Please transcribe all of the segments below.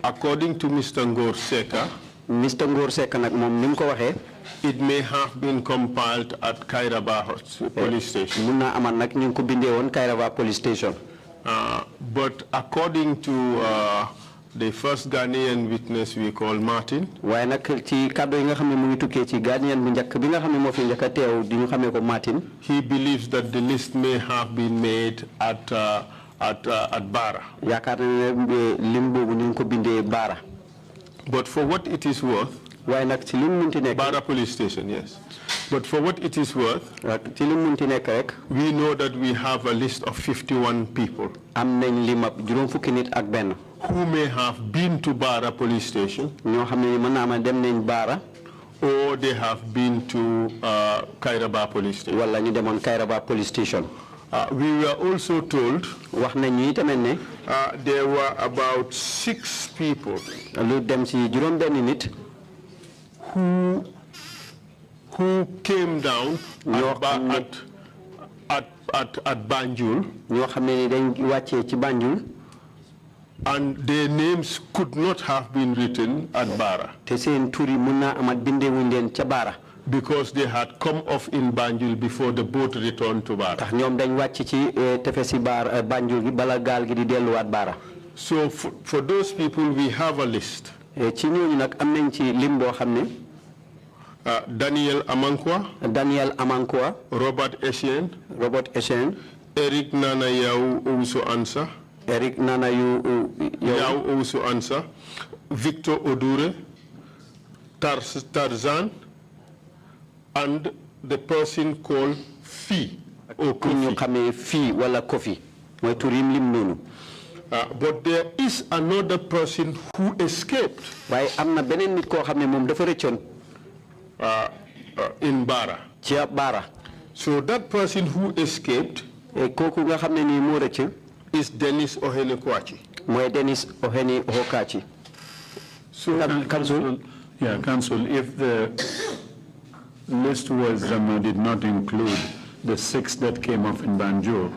According to Mr. Ngorseka, Mr. Ngorseka nak mom nim ko waxe it may have been compiled at Kairaba police station. Muna aman nak ñu ko bindé won Kairaba police station. But according to the first Ghanaian witness we call Martin, waye nak ci cadeau yi nga xamné mu ngi tuké ci Ghanaian bu ñak bi nga xamné mo fi ñaka téw di ñu xamé ko Martin, he believes that the list may have been made at Bara. Yaakar na lim bobu ñu ko bindé Bara. But for what it is worth, waye nak ci lim munti nek Bara police station, yes. But for what it is worth, ci lim munti nek rek we know that we have a list of 51 people am nañ limap juroom fukki nit ak ben who may have been to Bara police station, ñoo xamné mëna ma dem nañ Bara, or they have been to Kairaba police station. Wala ñu demone Kairaba police station. We were also told wax nañ ñi tamit ne there were about 6 people lu dem ci juroom ben nit who came down at Banjul, ñoo xamné ni dañ wàccé ci Banjul, and their names could not have been written at Bara te seen tur yi mën naa amat bindé wuñ leen ca Bara because they had come off in Banjul before the boat returned to Bara. tax ñoom dañ wàcc ci tefesi Banjul gi bala gaal gi di delluwaat Bara. So for those people we have a list. ci ñooñu nag am nañ ci lim boo xam ne Daniel Amankwa, Robert Essien, Eric Nana Yau Ousu Ansa, Yau Ousu Ansa, Victor Odure, Tarzan, and the person called Fee or Kofi. But there is another person who escaped in Bara. So that person who escaped is Dennis Ohene Kwachi. So, Council, if the list was did not include the 6 that came off in Banjul,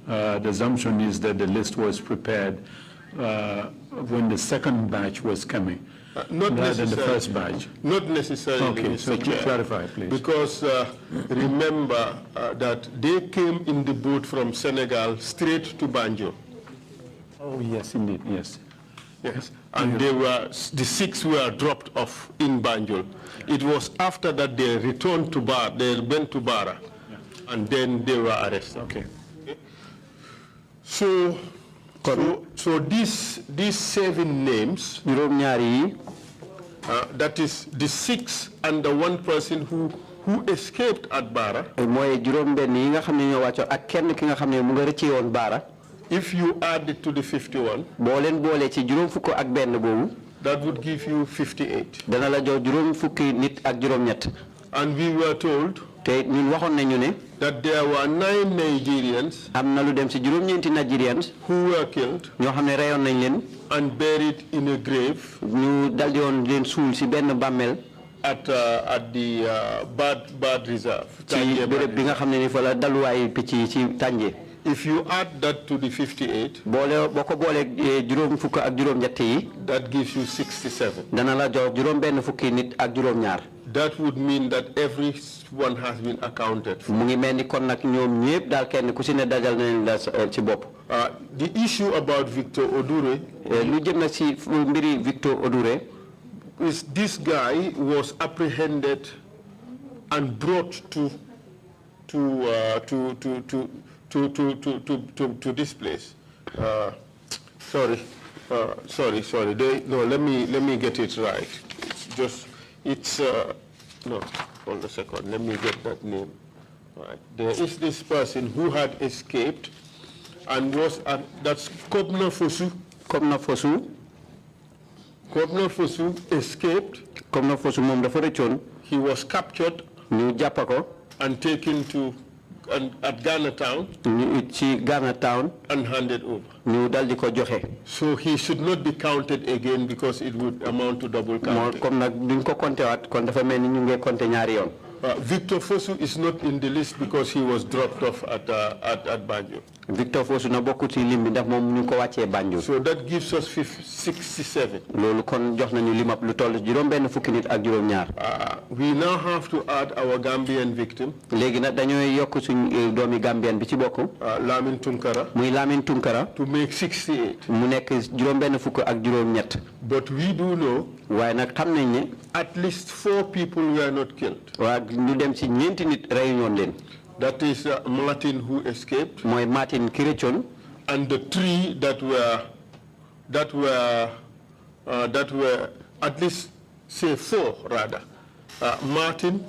the assumption is that the list was prepared when the second batch was coming. Not rather than the necessarily. First batch. Not necessarily. Okay, so clarify, please. Because remember that they came in the boat from Senegal straight to Banjul. Oh yes, indeed, yes. Yes, and the 6 were dropped off in Banjul. It was after that they returned to Bara, they went to Bara, and then they were arrested. Okay. So these 7 names, that is the 6 and the 1 person who escaped at Bara. If you add it to the 51, that would give you 58. And we were told that there were 9 Nigerians who were killed and buried in a grave at the Bad Reserve. If you add that to the 58, that gives you 67. That would mean that everyone has been accounted for. The issue about Victor Odure is this guy was apprehended and brought to this place. Sorry. Let me get it right. No, hold a second. Let me get that name. All right. There is this person who had escaped and was that's Kobna Fosu. Kobna Fosu escaped. He was captured and taken to at Ghana Town and handed over. So he should not be counted again because it would amount to double counting. Victor Fosu is not in the list because he was dropped off at Banjul. Victor Fosu na bokku ci lim bi ndax mom ñu ko wacce Banjul. So that gives us 67. Lolu kon jox nañu limap lu toll juroom benn fukki nit ak juroom ñaar. We now have to add our Gambian victim. Légui nak dañoy yok suñ doomi Gambian bi ci bokku. Lamin Tunkara. Muy Lamin Tunkara. To make 68. Mu nekk juroom benn fukk ak juroom ñett. But we do know. Waye nak xam nañ ne. At least 4 people were not killed. Wa ñu dem ci ñenti nit ray ñoon leen. That is Martin who escaped. Moy Martin Kirechon. And the 3 that were at least say 4 rather. Martin.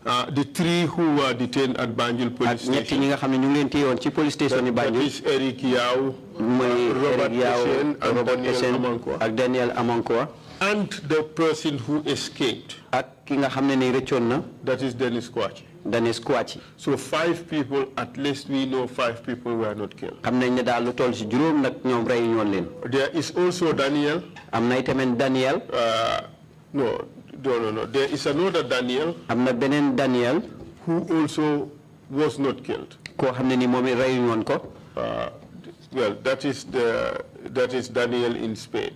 The 3 who were detained at Banjul police station. Ñetti ñi nga xamne ñu ngi leen téwon ci police station ni Banjul. That is Eric Yao, Robert Yao, ak Daniel Amankwa. And the person who escaped. Ak ki nga xamne ni reccion na. That is Dennis Kwachi. Dennis Kwachi. So 5 people, at least we know 5 people were not killed. Xam nañ ne daal lu toll ci juroom nak ñoom ray ñoon leen. There is also Daniel. Am na itamen Daniel. No. There is another Daniel. Am na benen Daniel. Who also was not killed. Ko xamne ni momi ray ñoon ko. Well, that is Daniel in Spain.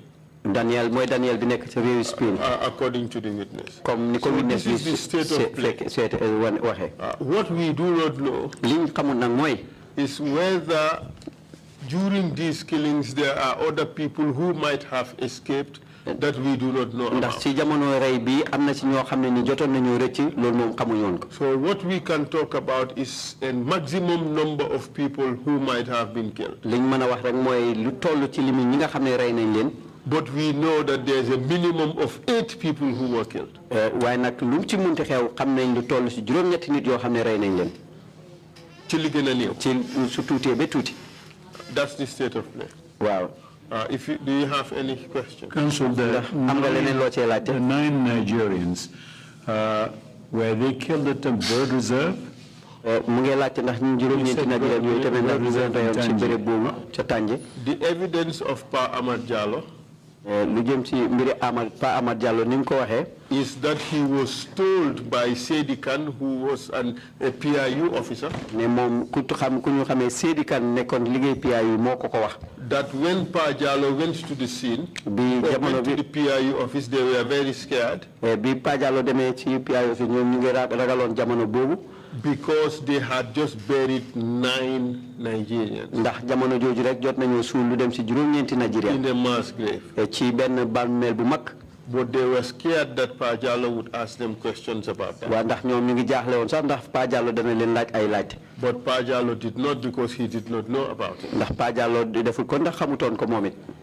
Daniel moy Daniel bi nek ci rew Spain. According to the witness. Comme ni ko witness this is the state of play. What we do not know liñ xamul nak moy is whether during these killings there are other people who might have escaped that we do not know about. Ndax ci jamono ray bi amna ci ño xamne ni joton nañu recc lool mom xamu ñoon ko. So what we can talk about is a maximum number of people who might have been killed. Liñ mëna wax rek moy lu tollu ci limi ñi nga xamne ray nañ leen. But we know that there is a minimum of 8 people who were killed. Why nak lu ci munti xew xam nañ lu toll ci juroom ñetti nit yo xamne ray nañ leen. Ci li gëna neew. Ci su tuté be tuti. That's the state of play. Wow. Do you have any questions? Council, the 9 Nigerians, were they killed at the bird reserve? The evidence of Pa Ahmad Jallo is that he was told by Sedi Khan, who was a PIU officer, that when Pa Jallo went to the scene, went to the PIU office, they were very scared because they had just buried 9 Nigerians in a mass grave. But they were scared that Pa Jallo would ask them questions about that. But Pa Jallo did not, because he did not know about it.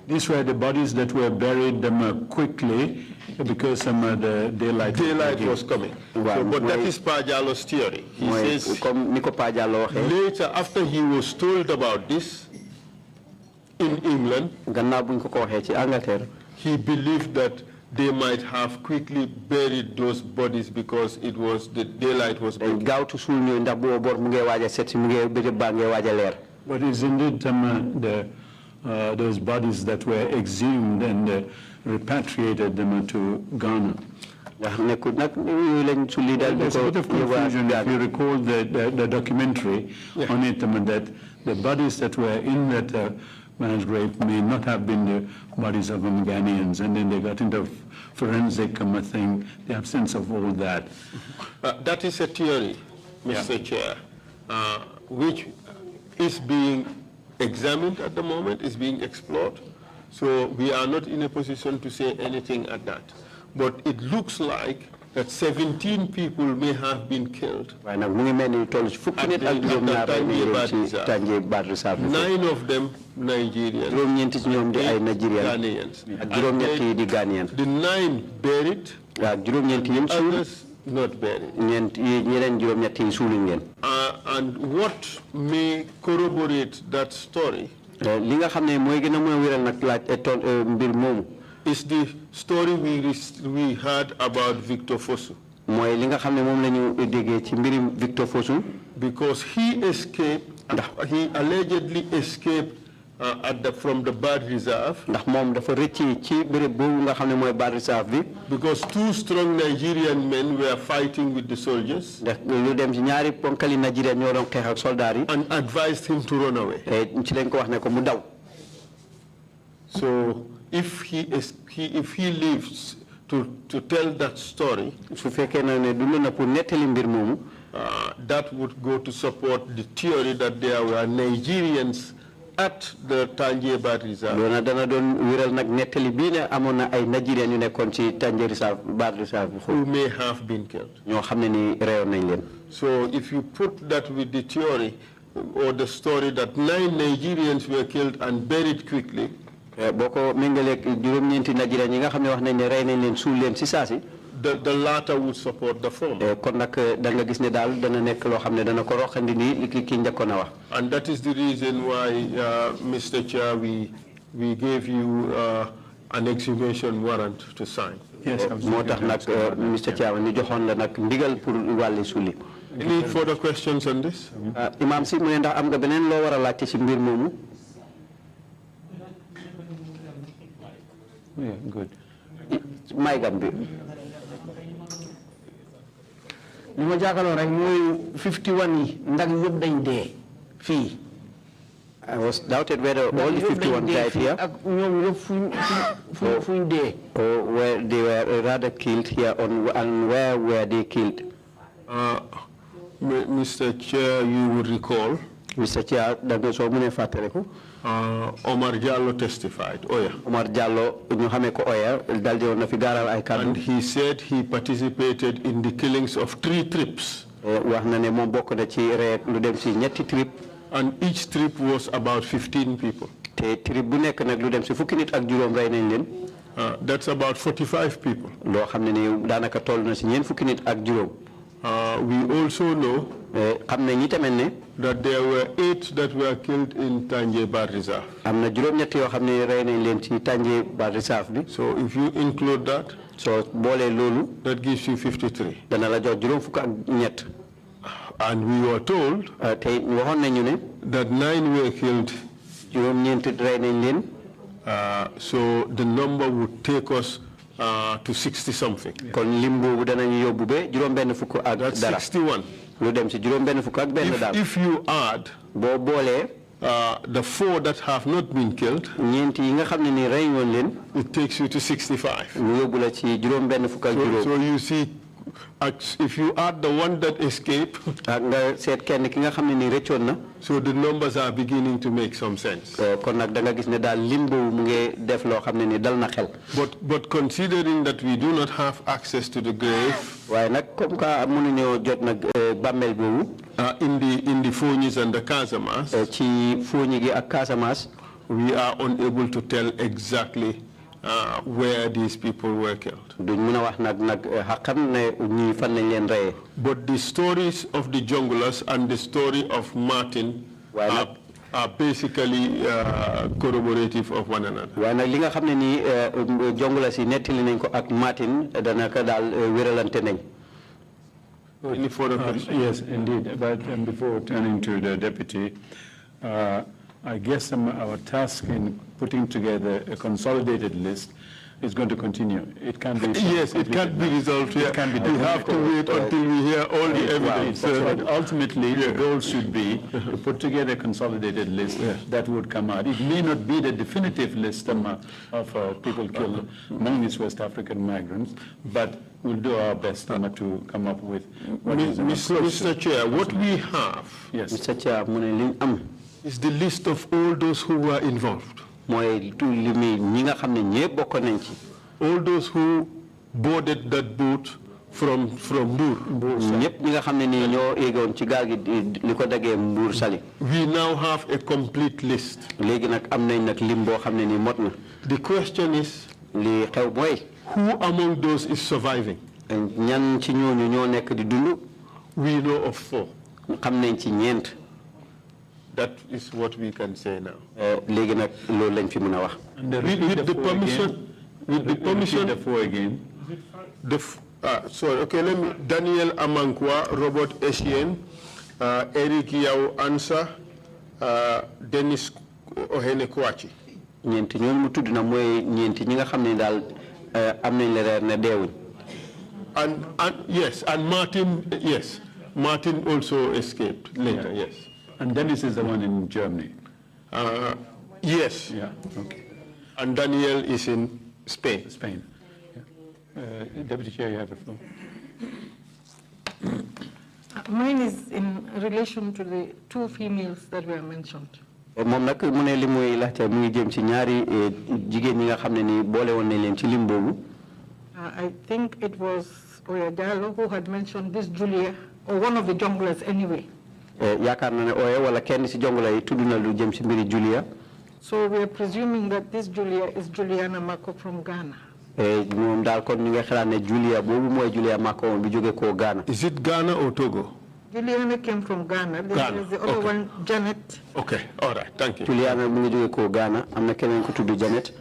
These were the bodies that were buried quickly because the daylight was coming. But that is Pa Jallo's theory. He says later, after he was told about this in England, he believed that they might have quickly buried those bodies because the daylight was breaking. But isn't it those bodies that were exhumed and repatriated them to Ghana? There's a bit of confusion if you recall the documentary on it, that the bodies that were in that man's grave may not have been the bodies of Ghanaians, and then they got into forensic thing, the absence of all that. That is a theory, Mr. Chair, which is being examined at the moment, is being explored. So we are not in a position to say anything at that. But it looks like that 17 people may have been killed. 9 of them Nigerians. Ghanaians. The 9 buried, others not buried. And what may corroborate that story is the story we heard about Victor Fosu. Because he escaped, he allegedly escaped from the bird reserve. ndax moom dafa rëcc ci béréb boobu nga xam ne mooy bird reserve bi. Because 2 strong Nigerian men were fighting with the soldiers. ndax lu dem ci ñaari ponkali Nigeria ñoo doon xeex ak soldat yi. And advised him to run away. ci lañ ko wax ne ko mu daw. So if he lives to tell that story, su fekkee ne dund na pour nettali mbir moomu. that would go to support the theory that there were Nigerians at the Tanje Bird Reserve. loolu dana doon wéral nag nettali bii ne amoon na ay Nigerian yu nekkoon ci Tanje Reserve Bird Reserve bi. who may have been killed. ñoo xam ne ni reyoon nañ leen. So if you put that with the theory or the story that 9 Nigerians were killed and buried quickly. boo ko méngaleeg juróom-ñeenti Nigerian yi nga xam ne wax nañ ne rey nañ leen suul leen si saasi. The latter would support the former. kon nag da nga gis ne daal dana nekk loo xam ne dana ko roxandi nii ki njëkkoon a wax. And that is the reason why, Mr. Chair, we gave you an exhumation warrant to sign. Yes, moo tax nag Mr. Chair ñu joxoon la nag ndigal pour wàlli suuli. Any further questions on this? Imam si mu ne ndax am nga beneen loo war a laajte ci mbir moomu. Yeah, good. may gam bi. li ma jàkkaarloo rek mooy 51 yi ndax yëpp dañ dee fii. I was doubted whether all the 51 died here. ak ñoom yëpp fuñ dee. Or where they were rather killed here and where were they killed? Mr. Chair, you would recall. Mr. Chair, danga soo mënee fàttaliku. Omar Jallo testified. Oya. Omar Jallo ñu xamee ko Oya daldi woon na fi gaaral ay kàddu. And he said he participated in the killings of 3 trips. wax na ne moom bokk na ci rek lu dem ci ñetti trip. And each trip was about 15 people. te trip bu nekk nag lu dem ci fukki nit ak juróom rey nañ leen. That's about 45 people. loo xam ne ni daanaka toll na ci ñeent fukki nit ak juróom. We also know xam ne ñi tamit ne. that there were 8 that were killed in Tanje Bird Reserve. am na juróom-ñett yoo xam ne rey nañ leen ci Tanje Bird Reserve bi. So if you include that, soo boolee loolu. that gives you 53. dana la jox juróom fukk ak ñett. And we were told te waxoon nañu ne. that 9 were killed. juróom-ñeent rey nañ leen. So the number would take us to 60 something. kon lim boobu danañu yóbbu ba juróom-benn fukk ak dara. That's 61. lu dem ci juróom-benn fukk ak benn daal. If you add boo boolee. the 4 that have not been killed, ñeent yi nga xam ne ni rey woon leen. it takes you to 65. mu yóbbu la ci juróom-benn fukk ak juróom. So you see, if you add the one that escaped, ak nga seet kenn ki nga xam ne ni rëccoon na. so the numbers are beginning to make some sense. kon nag da nga gis ne daal lim boobu mu ngi def loo xam ne ni dal na xel. But considering that we do not have access to the grave, waaye nag comme que mënuñoo jot nag bàmmeel boobu. in the Fonyis and the Casamas, ci Foni gi ak Casamance. we are unable to tell exactly where these people were killed. duñ mën a wax nag xaqan ne ñii fan lañ leen reyee. But the stories of the junglers and the story of Martin are basically corroborative of one another. waaye nag li nga xam ne nii jongula si nettali nañ ko ak Martin danaka daal wéralante nañ. Any further questions? Yes, indeed. But before turning to the deputy, I guess our task in putting together a consolidated list is going to continue. It can be. Yes, it can't be resolved here. It can be. We have to wait until we hear all the evidence. But ultimately, the goal should be to put together a consolidated list that would come out. It may not be the definitive list of people killed among these West African migrants, but we'll do our best to come up with what is Mr. Chair, what we have Mr. Chair, mu ne liñ am. is the list of all those who were involved. mooy tout li muy ñi nga xam ne ñëpp bokk nañ ci. All those who boarded that boat from Mbour. ñëpp ñi nga xam ne nii ñoo yéegoon ci gaal gi li ko daggee Mbour Sali. We now have a complete list. léegi nag am nañ nag lim boo xam ne nii mot na. The question is, li xew mooy. who among those is surviving? ñan ci ñooñu ñoo nekk di dund. We know of 4. xam nañ ci ñeent. That is what we can say now. léegi nag loolu lañ fi mën a wax. With the permission, the 4 again. Sorry, okay, let me, Daniel Amankwa, Robert Essien, Eric Yao Ansa, Dennis ohene kuachi. ñeenti ñooñu mu tudd na mooy ñeenti ñi nga xam ne daal am nañ la reer ne deewuñ. And yes, and Martin, yes, Martin also escaped later, yes. And Dennis is the one in Germany. Yes. Yeah, okay. And Daniel is in Spain. Spain. Yeah. Deputy Chair, you have the floor. Mine is in relation to the two females that were mentioned. moom nag mu ne li muy laajte mu ngi jëm ci ñaari jigéen ñi nga xam ne ni boole woon nañ leen ci lim boobu. I think it was Oya Diallo who had mentioned this Julia, or one of the junglers anyway. yaakaar na ne Oya wala kenn ci jongla yi tudd na lu jëm ci mbiri Julia. So we are presuming that this Julia is Juliana Mako from Ghana. moom daal kon ñu nga xalaat ne Julia boobu mooy Julia Mako bi jóge koo Ghana. Is it Ghana or Togo? Juliana came from Ghana. There is the other one, Janet. Okay, all right, thank you. Juliana mu ngi jóge koo Ghana am na keneen ku tudd Janet.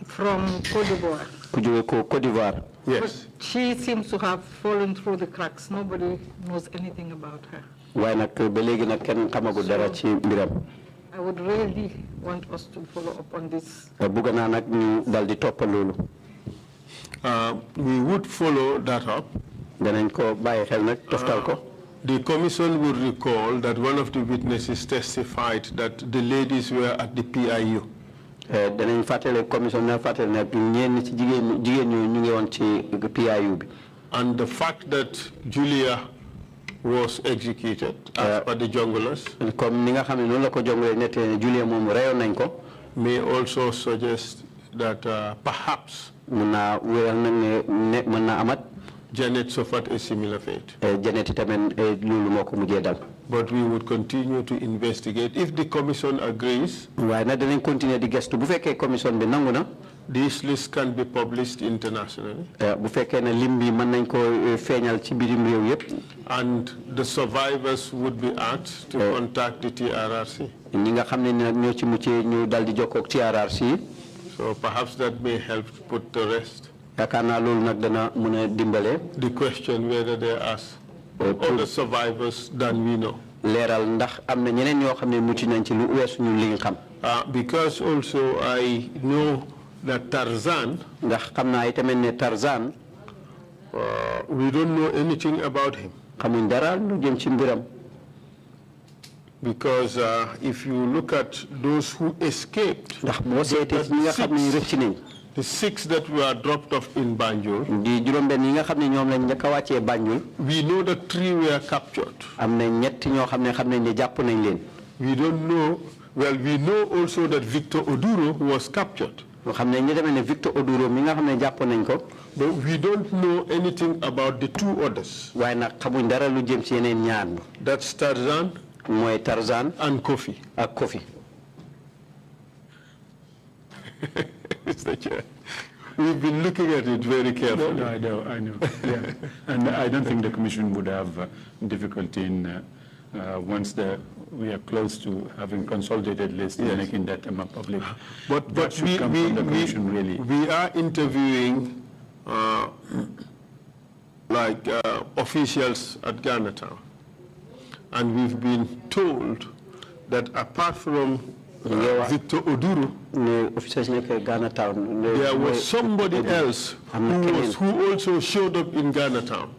From Côte d'Ivoire. ku jóge koo Côte d'Ivoire. Yes. But she seems to have fallen through the cracks. Nobody knows anything about her. waaye nag ba léegi nag kenn xamagul dara ci mbiram. I would really want us to follow up on this. bëgg naa nag ñu dal di topp loolu. We would follow that up. danañ ko bàyyi xel nag toftal ko. The commission would recall that one of the witnesses testified that the ladies were at the PIU. danañ fàttale commission na fàttale ne ñenn ci jigéen ñi ñu ngi woon ci PIU bi. And the fact that Julia was executed as per the junglers comme ni nga xam ne noonu la ko jongalee nettee ne Julia moom reyoon nañ ko. may also suggest that perhaps mën naa wéral nag ne mën naa amat. Janet suffered a similar fate. Janet tamit loolu moo ko mujjee dal. But we would continue to investigate. If the commission agrees, waaye nag danañ continuer di gestu bu fekkee commission bi nangu na. This list can be published internationally. bu fekkee ne lim bi mën nañ ko feeñal ci birim réew yëpp. And the survivors would be asked to contact the TRRC. ñi nga xam ne nag ñoo ci muccee ñu dal di jokkoo ak TRRC. So perhaps that may help put the rest. yaakaar naa loolu nag dana mën a dimbale. The question whether there are other survivors than we know. leeral ndax am na ñeneen ñoo xam ne mucc nañ ci lu weesu ñun li nga xam. Because also I know that Tarzan, ndax xam naa itamit ne Tarzan. we don't know anything about him. xamuñ dara lu jëm ci mbiram. Because if you look at those who escaped, ndax boo seetee ñi nga xam ne rëcc nañ. the 6 that were dropped off in Banjul, di juróom-benn yi nga xam ne ñoom lañ njëkk a wàccee Banjul. we know that 3 were captured. am na ñett ñoo xam ne ne jàpp nañ leen. We don't know. Well, we know also that Victor Oduro was captured. ñoo xam ne ñu demee ne Victor Oduro mi nga xam ne jàpp nañ ko. But we don't know anything about the 2 others. waaye nag xamuñ dara lu jëm ci yeneen ñaar. That's Tarzan. mooy Tarzan. And Kofi. ak Kofi. Mr. Chair, we've been looking at it very carefully. No, I know. Yeah. And I don't think the Commission would have difficulty in, once we are close to having consolidated list, making that public. But that should come from the Commission, really. We are interviewing officials at Ghana, and we've been told that apart from Victor Oduro, there was somebody else who also showed up in Ghana Town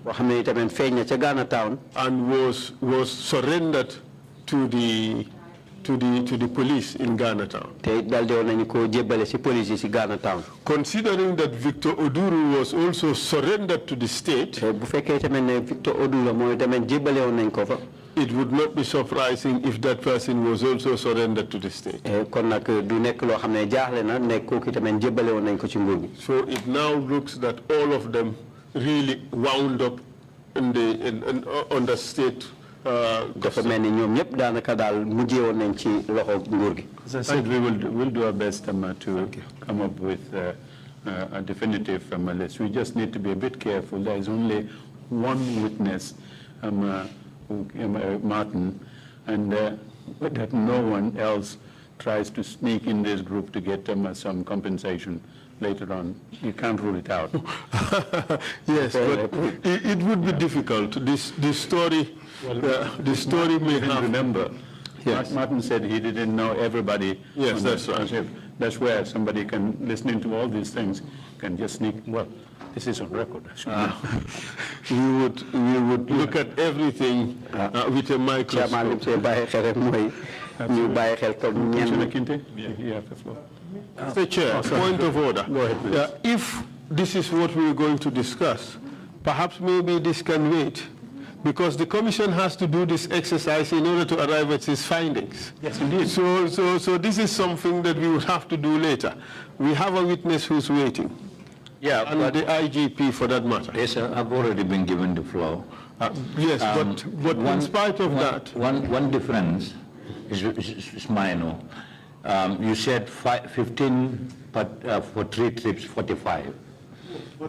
and was surrendered to the police in Ghana Town. Considering that Victor Oduro was also surrendered to the state, it would not be surprising if that person was also surrendered to the state. So it now looks that all of them really wound up on the state. As I said, we'll do our best to come up with a definitive list. We just need to be a bit careful. There is only one witness, Martin, and that no one else tries to sneak in this group to get some compensation later on. You can't rule it out. Yes, but it would be difficult. This story, the story may have. Remember, Yes. Martin said he didn't know everybody. Yes, on the that's right. township. That's where somebody can, listening to all these things, can just sneak, well, this is on record. We would look at everything with a microscope. Commissioner Kinte, you have the floor. Mr. Chair, point of order. Go ahead, please. If this is what we're going to discuss, perhaps maybe this can wait, because the commission has to do this exercise in order to arrive at its findings. Yes, indeed. So this is something that we would have to do later. We have a witness who's waiting. Yeah, And but the IGP for that matter. yes, I've already been given the floor. Yes, but in spite of that, One difference is minor. You said 15, but for 3 trips, 45.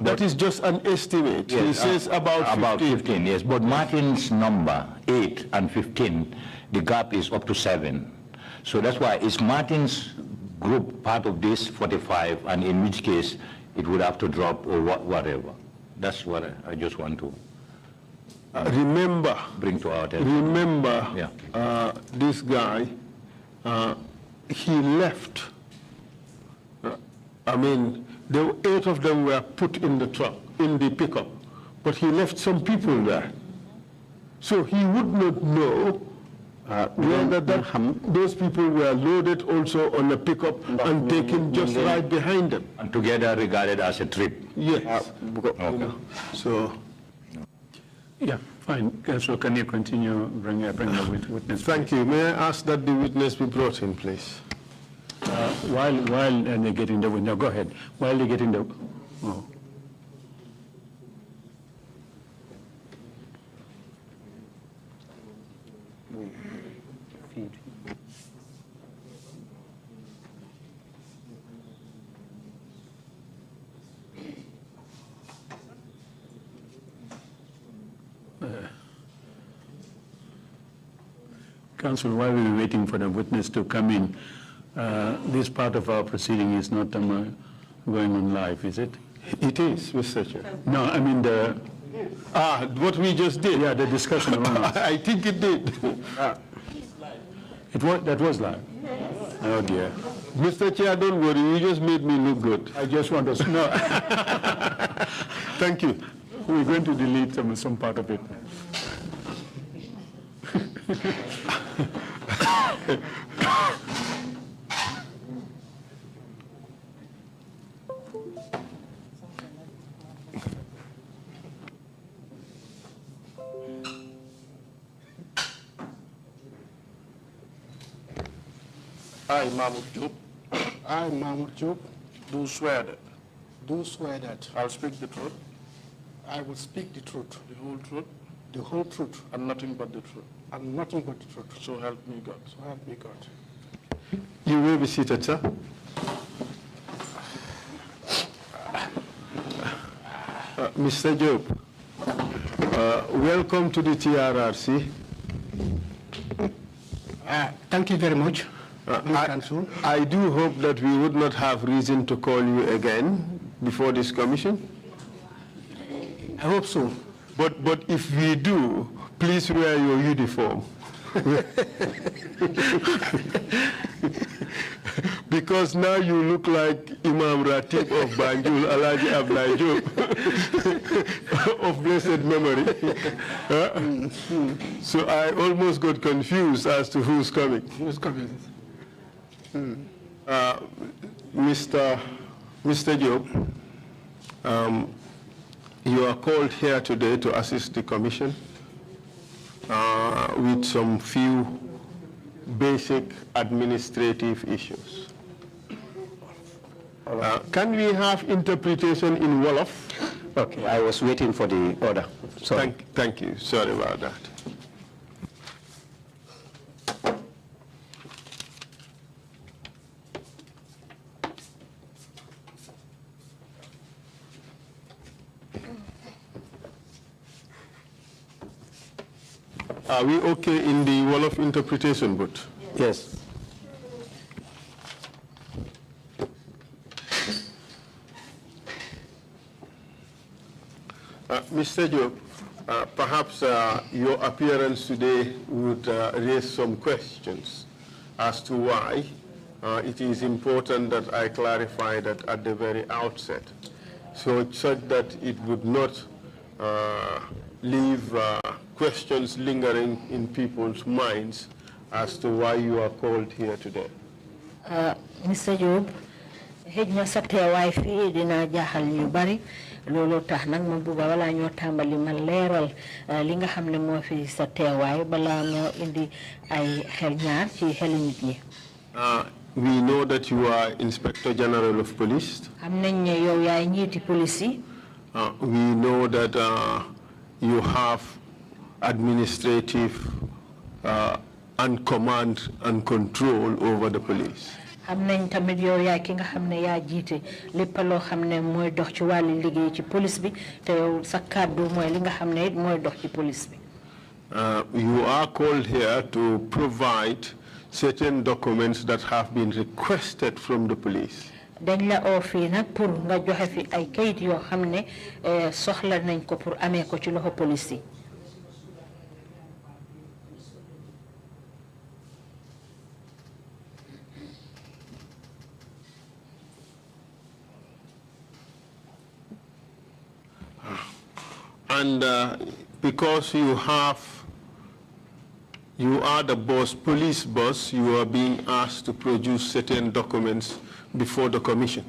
that is just an estimate. He says about 15. Yes. But Martin's number, 8 and 15, the gap is up to 7. So that's why is Martin's group part of this 45, and in which case it would have to drop or whatever. That's what I just want to Remember, bring to our attention. remember, Yeah. this guy, he left. I mean, 8 of them were put in the truck, in the pickup, but he left some people there. So he would not know whether those people were loaded also on a pickup and taken just right behind them. And together regarded as a trip. Yes. Okay. So, Yeah, fine. So can you continue, bring the witness? thank you. May I ask that the witness be brought in, please? While they're getting the window, go ahead. While they're getting the, oh. Council, while we're waiting for the witness to come in, this part of our proceeding is not going on live, is it? It is, Mr. Chair. No, I mean the, What we just did? yeah, the discussion among us. I think it did. That was live? Oh dear. Mr. Chair, don't worry, you just made me look good. I just want to, no, Thank you. we're going to delete some part of it. I, Mamour Jobe, I, Mamour Jobe, do swear that do swear that I'll speak the truth, I will speak the truth, the whole truth, and nothing but the truth. So help me God. So help me God. You will be seated, sir. Mr. Jobe, welcome to the TRRC. Thank you very much, Council. I do hope that we would not have reason to call you again before this commission. I hope so. But if we do, please wear your uniform. Because now you look like Imam Ratib of Banjul, Alhaji Abdullah Jobe, of blessed memory. So I almost got confused as to who's coming. Who's coming? Mr. Jobe, you are called here today to assist the commission with some few basic administrative issues. Can we have interpretation in Wolof? Okay, I was waiting for the order. Sorry. Thank you. Sorry about that. Are we okay in the Wolof interpretation booth? Yes. Mr. Jobe, Perhaps your appearance today would raise some questions as to why it is important that I clarify that at the very outset, so such that it would not leave questions lingering in people's minds as to why you are called here today. Mr. Jobe, hejna sa teewaay fi dina jaaxal ñu bari loolu tax nag ma bëgg wala ñoo tàmbali ma leeral li nga xam ne moo fi sa teewaay balaa ñoo indi ay xel ñaar ci xeli nit ñi. We know that you are Inspector General of Police. Xam nañ ne yow yaay njiiti police yi. We know that you have administrative and command and control over the police. Xam nañ tamit yow yaay ki nga xam ne yaa jiite lépp loo xam ne mooy dox ci wàllu liggéey ci police bi te yow sa kàddu mooy li nga xam ne it mooy dox ci police bi. You are called here to provide certain documents that have been requested from the police. Dañ la oo fii nag pour nga joxe fi ay kayit yoo xam ne soxla nañ ko pour amee ko ci loxo police yi. And because you are the boss, police boss, you are being asked to produce certain documents before the commission.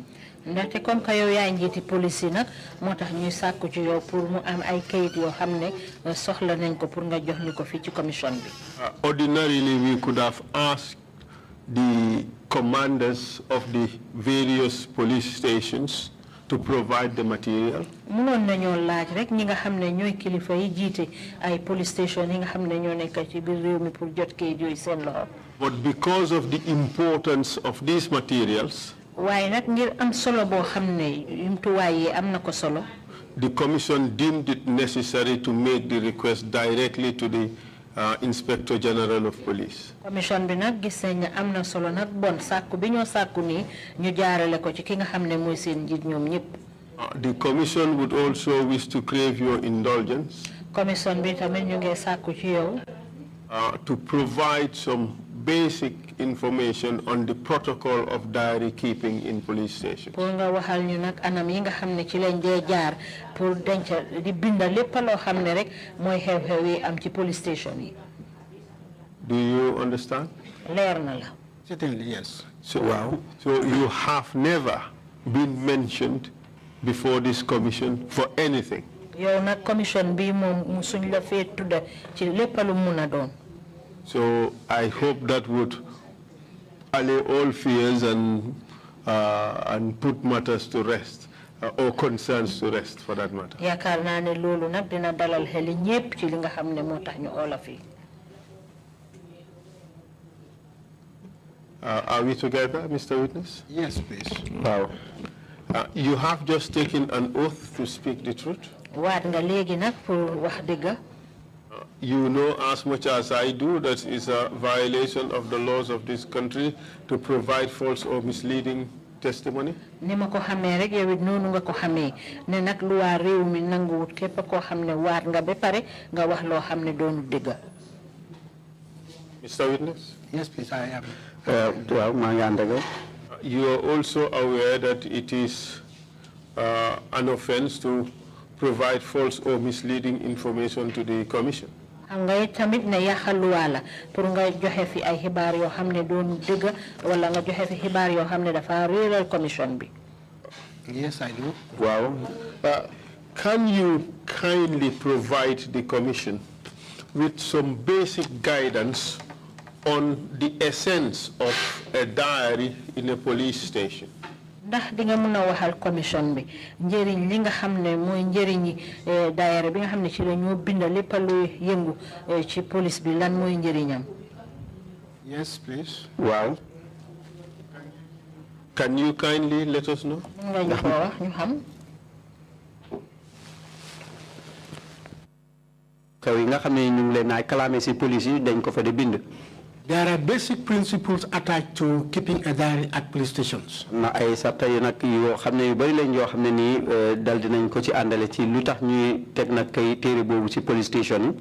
Ndaxte comme que yow yaa njiiti police yi nag moo tax ñuy sàkku ci yow pour mu am ay kayit yoo xam ne soxla nañ ko pour nga jox ñu ko fii ci commission bi. Ordinarily, we could have asked the commanders of the various police stations to provide the material. Mënoon nañoo laaj rek ñi nga xam ne ñooy kilifa yi jiite ay police station yi nga xam ne ñoo nekk ci biir réew mi pour jot kayit yooyu seen loxo. But because of the importance of these materials, waaye nag ngir am solo boo xam ne yumtuwaay yi am na ko solo. The commission deemed it necessary to make the request directly to the Inspector General of Police. Commission bi nag gis nañ ne am na solo nag bon sàkku bi ñoo sàkku nii ñu jaarale ko ci ki nga xam ne mooy seen njiit ñoom ñëpp. The commission would also wish to crave your indulgence. Commission bi tamit ñu ngi sàkku ci yow. To provide some basic information on the protocol of diary keeping in police stations. Pour nga waxal ñu nag anam yi nga xam ne ci lañ dee jaar pour denc di binda lépp loo xam ne rek mooy xew-xew yi am ci police station yi. Do you understand? Leer na la. Certainly, yes. So, wow. So you have never been mentioned before this commission for anything. Yow nag commission bi moom suñ la fee tudda ci lépp lu mun a doon. So I hope that would allay all fears and put matters to rest, or concerns to rest for that matter. Yaakaar naa ne loolu nag dina dalal xeli ñépp ci li nga xam ne moo tax ñu oola fii. Are we together, Mr. Witness? Yes, please. Wow. You have just taken an oath to speak the truth. Waat nga léegi nag pour wax dëgg. You know as much as I do that it's a violation of the laws of this country to provide false or misleading testimony. Ni ma ko xamee rek yow it noonu nga ko xamee ne nag lu waa réew mi nanguwut képp koo xam ne waat nga ba pare nga wax loo xam ne doonu dëgg. Mr. Witness? Yes, please, I am. Well, maa ngi ànd ak yow. You are also aware that it is an offense to provide false or misleading information to the commission. Xam nga tamit ne yaxaluwaa la pour nga joxe fi ay xibaar yoo xam ne doon dëgg wala nga joxe fi xibaar yoo xam ne dafa réeral commission bi. Yes, I do. Wow. Can you kindly provide the commission with some basic guidance on the essence of a diary in a police station? Ndax di nga mën a waxal commission bi njëriñ li nga xam ne mooy njëriñi daayira bi nga xam ne ci la ñoo binda lépp lu yëngu ci police bi lan mooy njëriñam. Yes, please. Waaw. Can you kindly let us know? Nga ñu ko wax ñu xam. Xew yi nga xam ne ñu ngi leen ay clamé si police yi dañ ko fa de bind. There are basic principles attached to keeping a diary at police stations. Na ay sarta yu nak yo xamne yu bari lañ yo xamne ni dal dinañ ko ci andale ci lutax ñuy tek nak kay téré bobu ci police station.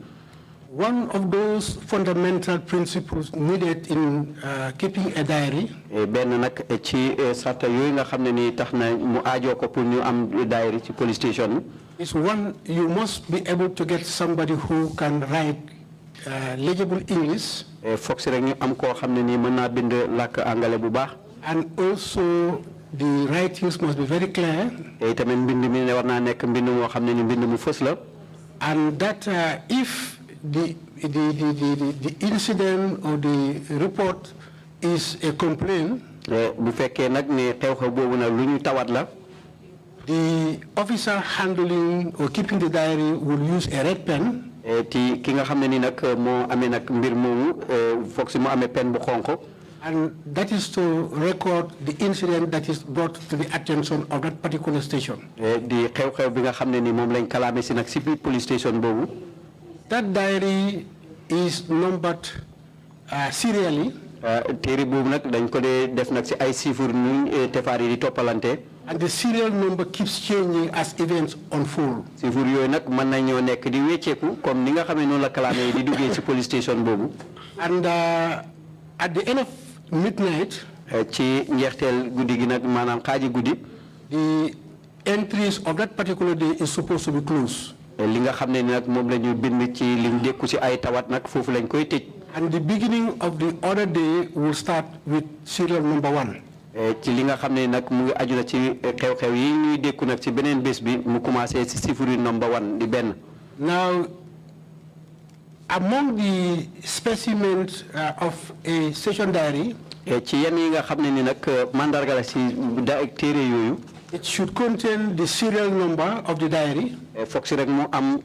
One of those fundamental principles needed in keeping a diary ben nak ci sarta yoy nga xamne ni taxna mu aajo ko pour ñu am diary ci police station is one, you must be able to get somebody who can write legible English fox rek ñu am ko xamne ni mëna bind lak anglais bu baax and also the writings must be very clear tamen mbind mi warna nek mbind mo xamne ni mbind mu fess la and that if the incident or the report is a complaint bu fekke nak ni xew-xew bobu nak luñu tawat la the officer handling or keeping the diary will use a red pen ti ki nga xamne ni nak mo amé nak mbir momu fox mo amé pen bu xonko and that is to record the incident that is brought to the attention of that particular station di xew-xew bi nga xamne ni mom lañ kalamé ci nak ci police station bobu. That diary is numbered serially. Téere boobu nag dañ ko dee def nag ci ay chiffres ni tefaar yi di toppalante. And the serial number keeps changing as events unfold. Chiffres yooyu nag mën nañoo nekk di wécceeku comme ni nga xamee noonu la kalaame yi di duggee ci police station boobu. And at the end of midnight. ci njeexteel guddi gi nag maanaam xaaji guddi. The entries of that particular day is supposed to be closed. li nga xam ne nag moom la ñu bind ci liñ dékku ci ay tawat nag foofu lañ koy tëj. And the beginning of the other day will start with serial number 1. ci li nga xam ne nag mu ngi aju na ci xew-xew yi ñuy dékku nag ci beneen bés bi mu commencé ci chiffre number 1 di benn. Now, among the specimens of a station diary, ci yenn yi nga xam ne ni nag mandarga la ci téere yooyu. it should contain the serial number of the diary. Fox rek mu am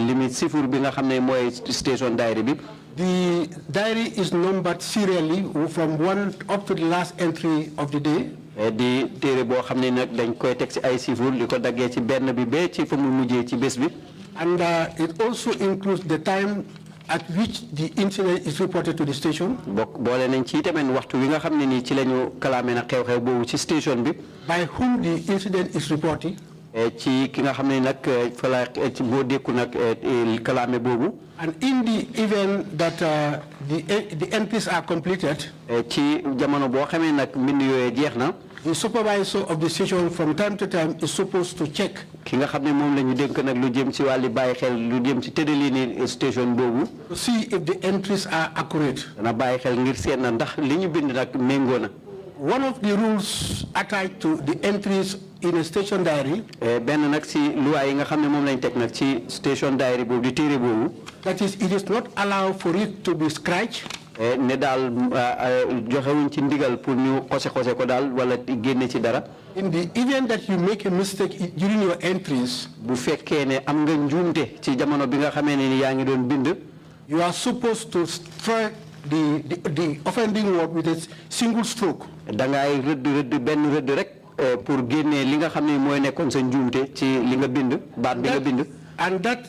limite chiffre bi nga xam ne mooy station diary bi. The diary is numbered serially from 1 up to the last entry of the day. di téere boo xam ne nag dañ koy teg ci ay chiffre li ko daggee ci benn bi ba ci fa mu mujjee ci bés bi. And it also includes the time at which the incident is reported to the station. boole nañ ci tamit waxtu wi nga xam ne nii ci la ñu kalaame na xew-xew boobu ci station bi. By whom the incident is reported. ci ki nga xam ne nag fa la ci boo dékku nag kalaame boobu. And in the event that the entries are completed. ci jamono boo xamee nag mbind yooyu jeex na. The supervisor of the station from time to time is supposed to check. ki nga xam ne moom la ñu dénk nag lu jëm ci wàlli bàyyi xel lu jëm ci tëddaliini station boobu. To see if the entries are accurate. dana bàyyi xel ngir seet na ndax li ñu bind nag méngoo na. One of the rules attached to the entries in a station diary. benn nag si loi yi nga xam ne moom lañ teg nag ci station diary boobu di téere boobu. That is, it is not allowed for it to be scratched. ne daal joxewuñ ci ndigal pour ñu xose ko daal wala génne ci dara. In the event that you make a mistake during your entries, bu fekkee ne am nga njuumte ci jamono bi nga xamee ne ni yaa ngi doon bind. you are supposed to strike the offending word with a single stroke. da ngay rëdd benn rëdd rek pour génnee li nga xam ne mooy nekkoon sa njuumte ci li nga bind baat bi nga bind. And that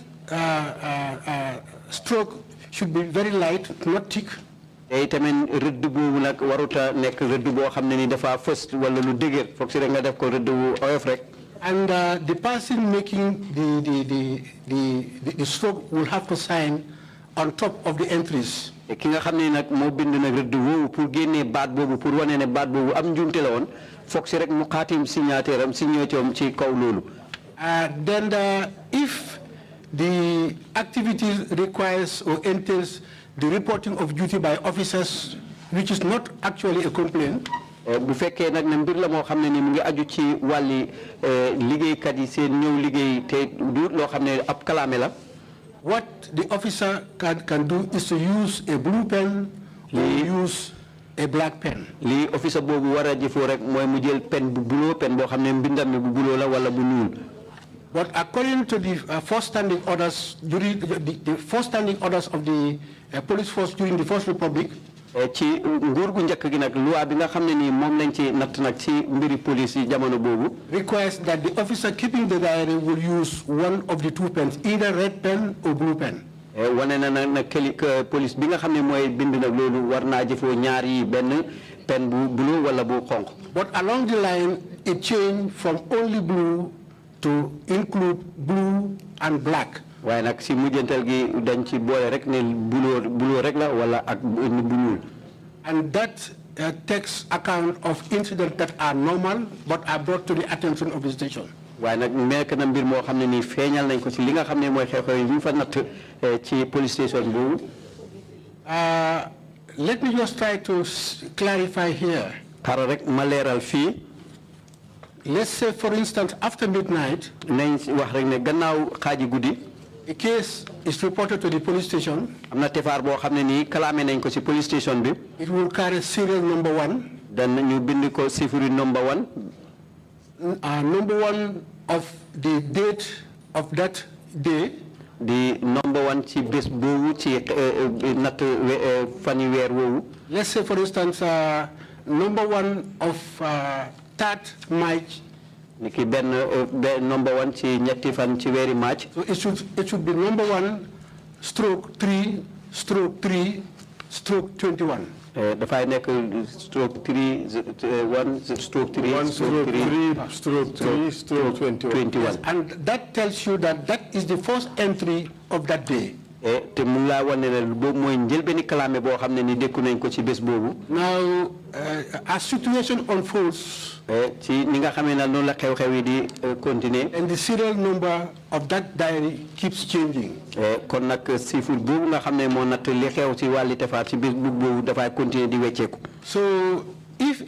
stroke should be very light, not thick. tey tamit rëdd boobu nag waruta nekk rëdd boo xam ne ni dafa fës wala lu dëgër foog si rek nga def ko rëdd bu oyof rek. And the person making the stroke will have to sign on top of the entries. ki nga xam ne nag moo bind nag rëdd woowu pour génnee baat boobu pour wane ne baat boobu am njuumte la woon foog si rek mu xaatim signature am signature am ci kaw loolu. Then if the activity requires or entails the reporting of duty by officers, which is not actually a complaint. bu fekkee nag ne mbir la moo xam ne ni mu ngi aju ci wàlli liggéeykat yi seen ñëw liggéey te du loo xam ne ab kalaame la. What the officer can do is to use a blue pen or use a black pen. Li officer boobu war a jëfoo rek mooy mu jël pen bu buloo pen boo xam ne mbindam mi bu buloo la wala bu ñuul. But according to the first standing orders during the first standing orders of the police force during the First Republic, ci nguur gu njëkk gi nag loi bi nga xam ne nii moom lañ ci natt nag ci mbiri police yi jamono boobu. requires that the officer keeping the diary will use one of the two pens, either red pen or blue pen. wane na nag police bi nga xam ne mooy bind nag loolu war naa jëfoo ñaar yi benn pen bu blue wala bu xonq. But along the line, it changed from only blue to include blue and black. waaye nag si mujjantal gi dañ ci boole rek ne blue rek la wala ak bu ñuul. And that takes account of incidents that are normal but are brought to the attention of the station. waaye nag nekk na mbir moo xam ne nii feeñal nañ ko ci li nga xam ne mooy xew-xew yi ñu fa natt ci police station boobu. Let me just try to clarify here. xaaral rek ma leeral fii. Let's say, for instance, after midnight, nañ wax rek ne gannaaw xaaji guddi. a case is reported to the police station. am na tefaar boo xam ne nii kalaame nañ ko ci police station bi. It will carry serial number 1. dan ñu bind ko sifuri number 1. Number 1 of the date of that day. The number 1 ci bés boobu ci natt fani weer woowu. Let's say, for instance, number 1 of 3rd March. Niki benn number 1 ci ñetti fan ci weeri March. So it should be number 1 stroke 3 stroke 3 stroke 21. dafay nekk stroke 3 1 stroke 3 1 stroke 3 stroke 3 stroke 21. Yes, and that tells you that that is the first entry of that day. te mu laa wane ne boobu mooy njëlbeeni kalaame boo xam ne ni dékku nañ ko ci bés boobu. Now, as situation unfolds, ci ni nga xamee ne noonu la xew-xew yi di continuer. and the serial number of that diary keeps changing. kon nag chiffre boobu nga xam ne moo natt li xew ci wàlli tefaar ci bés boobu dafay continuer di wecceeku. So if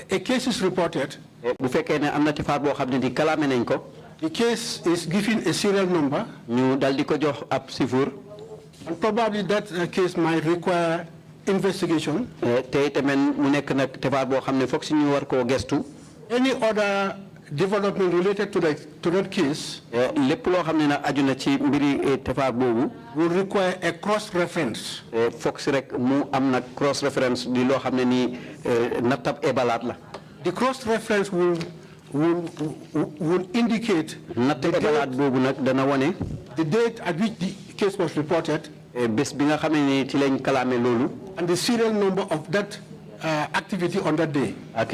a case is reported, bu fekkee ne am na tefaar boo xam ne di kalaame nañ ko. the case is given a serial number. ñu dal di ko jox ab chiffre. And probably that case might require investigation. te itamit mu nekk nag tefaar boo xam ne foog si ñu war koo gestu. Any other development related to that case lépp loo xam ne nag aju na ci mbiri tefaar boobu. will require a cross reference. foog si rek mu am nag cross reference di loo xam ne nii nattab ebalaat la. The cross reference will indicate the date at which the case was reported and the serial number of that activity on that day. But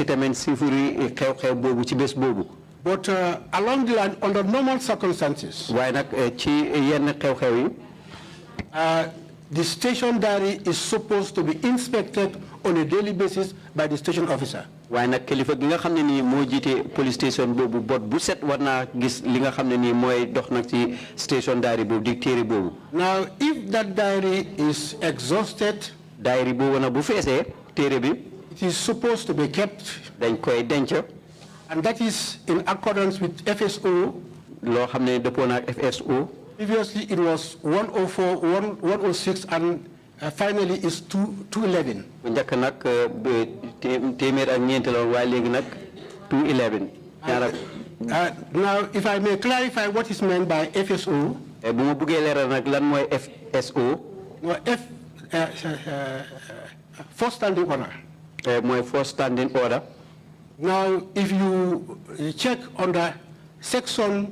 along the line, under normal circumstances, the station diary is supposed to be inspected on a daily basis by the station officer. Waaye nag kilifa gi nga xam ne nii moo jiite police station boobu bot bu set war naa gis li nga xam ne nii mooy dox nag ci station diary boobu di téere boobu. Now, if that diary is exhausted, diary boobu nag bu feesee téere bi. it is supposed to be kept. dañ koy denc. And that is in accordance with FSO. loo xam ne dëppoo na ak FSO. Previously, it was 104, 106, and finally it's 211. njëkk nag téeméer ak ñeent la waaye léegi nag 211. Now, if I may clarify what is meant by FSO. bu ma buggee leeral nag lan mooy FSO. First standing order. mooy first standing order. Now, if you check under section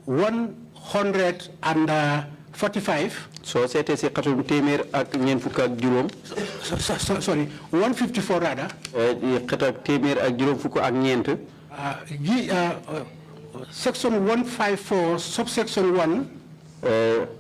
145. So seete si xatum téeméer ak ñeent fukk ak juróom. Sorry, 154 rather. xatum téeméer ak juróom fukk ak ñeent. Section 154 subsection 1.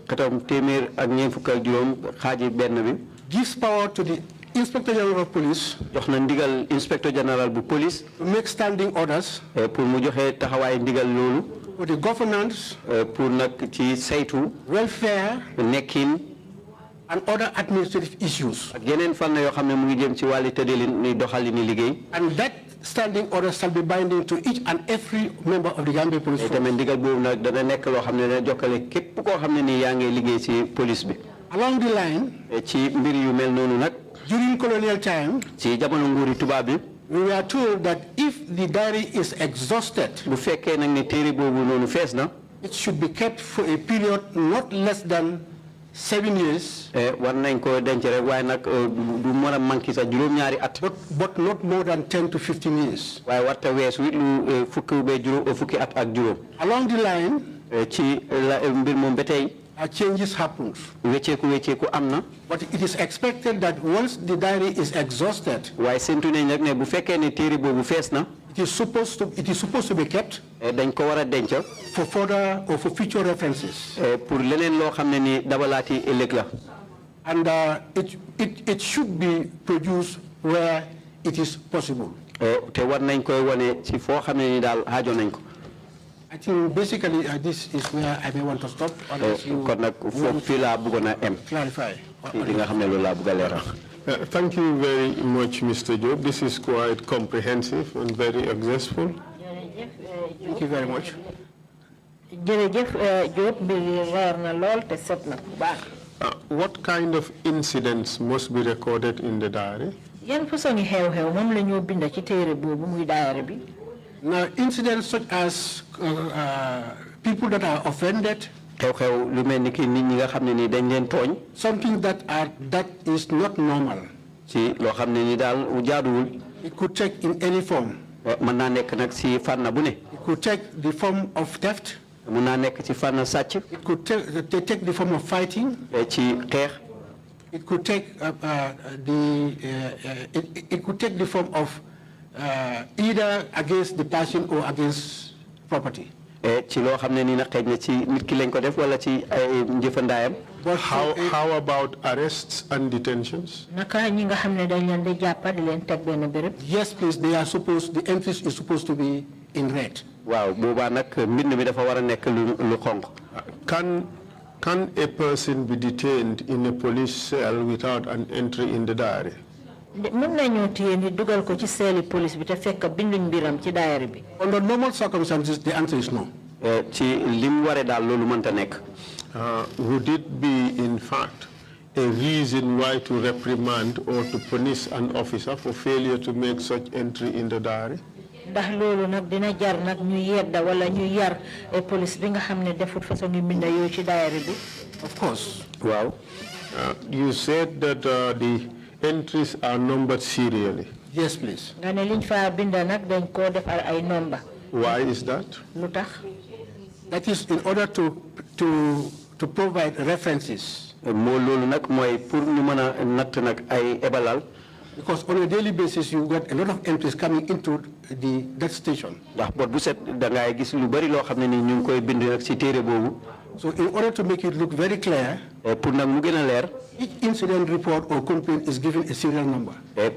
xatum téeméer ak ñeent fukk ak juróom xaaji benn bi. gives power to the Inspector General of Police. jox na ndigal Inspector General bu police. to make standing orders. pour mu joxe taxawaay ndigal loolu. for the governance. pour nag ci saytu. welfare. nekkin. and other administrative issues. ak yeneen fànn yoo xam ne mu ngi jëm ci wàllu tëddalin ni doxalini liggéey. and that standing order shall be binding to each and every member of the Gambia Police Force. tamit ndigal boobu nag dana nekk loo xam ne dana jokkale képp koo xam ne nii yaa ngi liggéey ci police bi. along the line. ci mbir yu mel noonu nag. during colonial time. ci jamono nguuri tubaab bi. we were told that if the diary is exhausted. bu fekkee nag ne téere boobu noonu fees na. it should be kept for a period not less than 7 years. war nañ ko denc rek waaye nag du mën a manqué sax juróom-ñaari at. but not more than 10 to 15 years. waaye warta weesu lu fukki ba juróom fukki at ak juróom. along the line. ci mbir moom ba tey. changes happen. Wecceeku amna. But it is expected that once the diary is exhausted, waaye séntu nañ nag ne bu fekkee ne téere boobu fees na. it is supposed to be kept. dañ ko war a denc. For further or for future references. pour leneen loo xam ne ni dabalaati ëllëg la. And it should be produced where it is possible. te war nañ koy wane ci foo xam ne ni daal aajo nañ ko. I think basically this is where I may want to stop. Unless you kon nag foofu fii laa bëggoon a em. clarify. li nga xam ne loolu laa bëgg a leeral. Thank you very much, Mr. Jobe. This is quite comprehensive and very exhaustive. Thank you very much. What kind of incidents must be recorded in the diary? Now, incidents such as people that are offended, something that is not normal. It could take in any form. It could take the form of theft. It could take the form of fighting. It could take it could take the form of either against the person or against property. But how about arrests and detentions? Yes, please. They are supposed. The entry is supposed to be in red. Wow, Can a person be detained in a police cell without an entry in the diary? Under normal circumstances, the answer is no. Would it be, in fact, a reason why to reprimand or to punish an officer for failure to make such entry in the diary? Of course. Well, you said that the entries are numbered serially. Yes, please. Why is that? That is in order to provide references. Because on a daily basis, you get a lot of entries coming into that station. So in order to make it look very clear, each incident report or complaint is given a serial number. The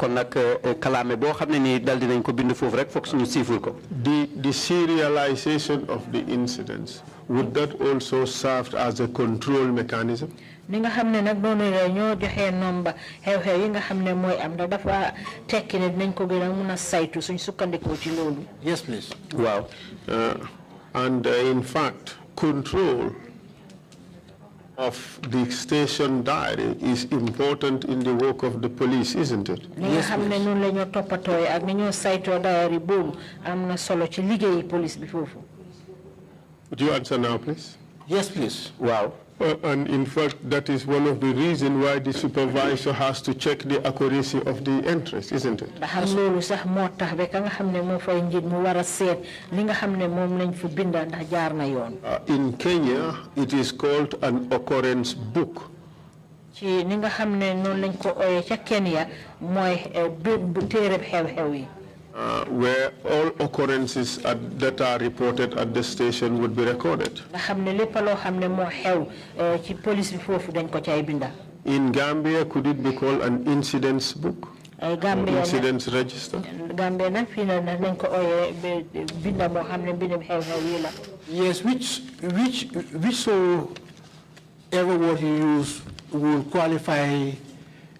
serialization of the incidents, would that also serve as a control mechanism? Yes, please. Wow. And in fact, control of the station diary is important in the work of the police, isn't it? Yes, Would you answer now, please? Yes, please. Wow. And in fact, that is one of the reasons why the supervisor has to check the accuracy of the entries, isn't it? In Kenya, it is called an occurrence book. Where all occurrences that are reported at the station would be recorded. In Gambia, could it be called an incidents book? Incidents register? Yes, whichever word you use will qualify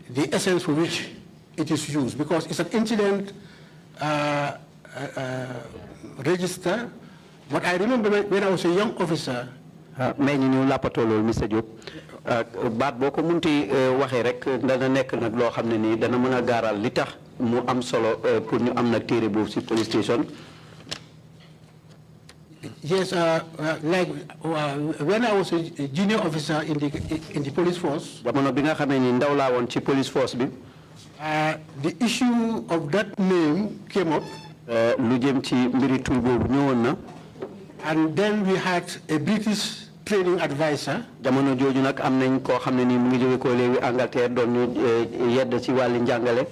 the essence for which it is used, because it's an incident register. But I remember when I was a young officer. Mr. Jobe. Baat boko munti waxe rek dana nek nak lo xamne ni dana meuna garal li tax mu am solo pour ñu am nak téré bobu ci police station. Yes, like when I was a junior officer in the police force. Jamono bi nga xamé ni ndaw la won ci police force bi. The issue of that name came up. Lu jëm ci mbiri tour bobu ñewon na. And then we had a British training advisor. jamono jooju nag am nañ koo xam ne nii mu ngi jóge ko léegi Angleterre doon ñu yedd ci wàllu njàngale.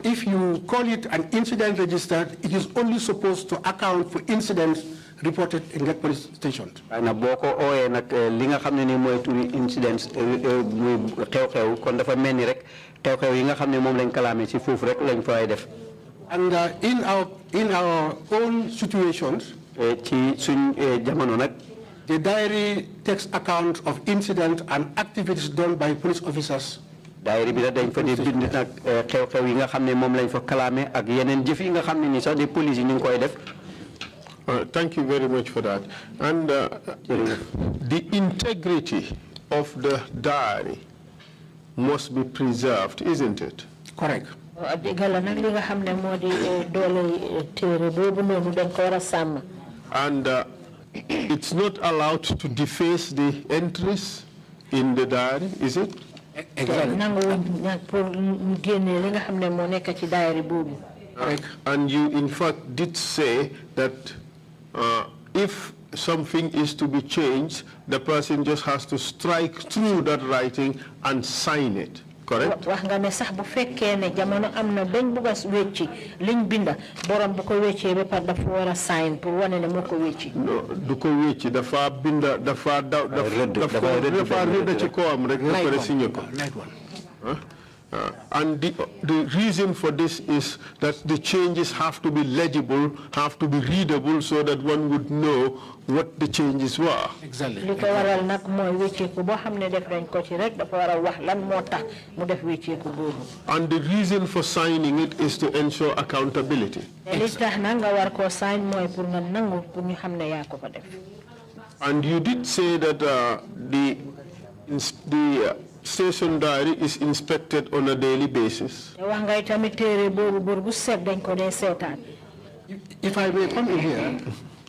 If you call it an incident register, it is only supposed to account for incidents reported in that police station. na boo ko ooyee nag li nga xam ne nii mooy turi incidents muy xew-xew kon dafa mel ni rek xew-xew yi nga xam ne moom lañ kalaame ci foofu rek lañ fay def. And in our own situations, ci suñ jamono nag. the diary takes account of incidents and activities done by police officers. daayira bi dañ fa di bind nag xew-xew yi nga xam ne moom lañ fa kalaame ak yeneen jëf yi nga xam ne ni sax di police yi ñu ngi koy def. Thank you very much for that. And the integrity of the diary must be preserved, isn't it? Correct. And it's not allowed to deface the entries in the diary, is it? Exactly. And you, in fact, did say that if something is to be changed, the person just has to strike through that writing and sign it, correct? wax nga ne sax bu fekkee ne jamono am na bañ bugg a wecci liñ binda borom bu ko weccee ba pare dafa war a sign pour wane ne moo ko wecci. No, du ko wecci dafa binda dafa rëdd ci kawam rek ba pare signé ko. And the reason for this is that the changes have to be legible, have to be readable, so that one would know what the changes were. Exactly. And the reason for signing it is to ensure accountability. And you did say that the station diary is inspected on a daily basis. If I may come in here,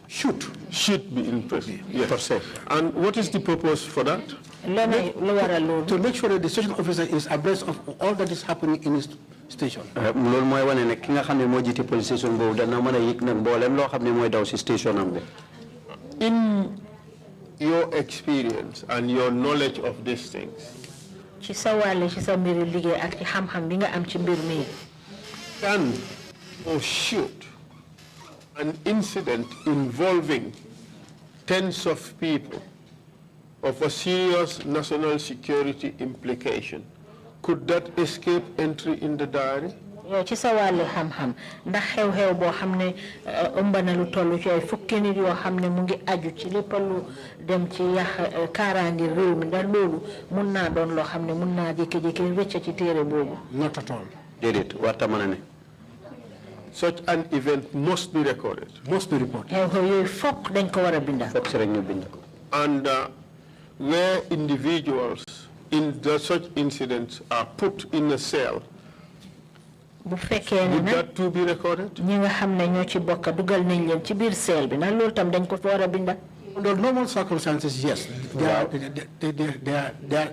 should be inspected. Yes. And what is the purpose for that? To make sure that the station officer is abreast of all that is happening in his station. In your experience and your knowledge of these things, can or should an incident involving tens of people of a serious national security implication, could that escape entry in the diary? ci sa wàllu xam-xam ndax xew-xew boo xam ne ëmb na lu toll ci ay fukki nit yoo xam ne mu ngi aju ci lépp lu dem ci yàq kaaraange réew mi ndax loolu mun naa doon loo xam ne mun naa jékki-jékki wecc ci téere boobu. Not at all. déedéet warta mën a ne. Such an event must be recorded. Must be reported. xew-xew yooyu fokk dañ ko war a binda. fokk si rek ñu bind ko. And where individuals in such incidents are put in a cell, bu fekkee ne would that too be recorded? ñi nga xam ne ñoo ci bokk dugal nañ leen ci biir seel bi ndax loolu tam dañ ko war a binda. Under normal circumstances, yes.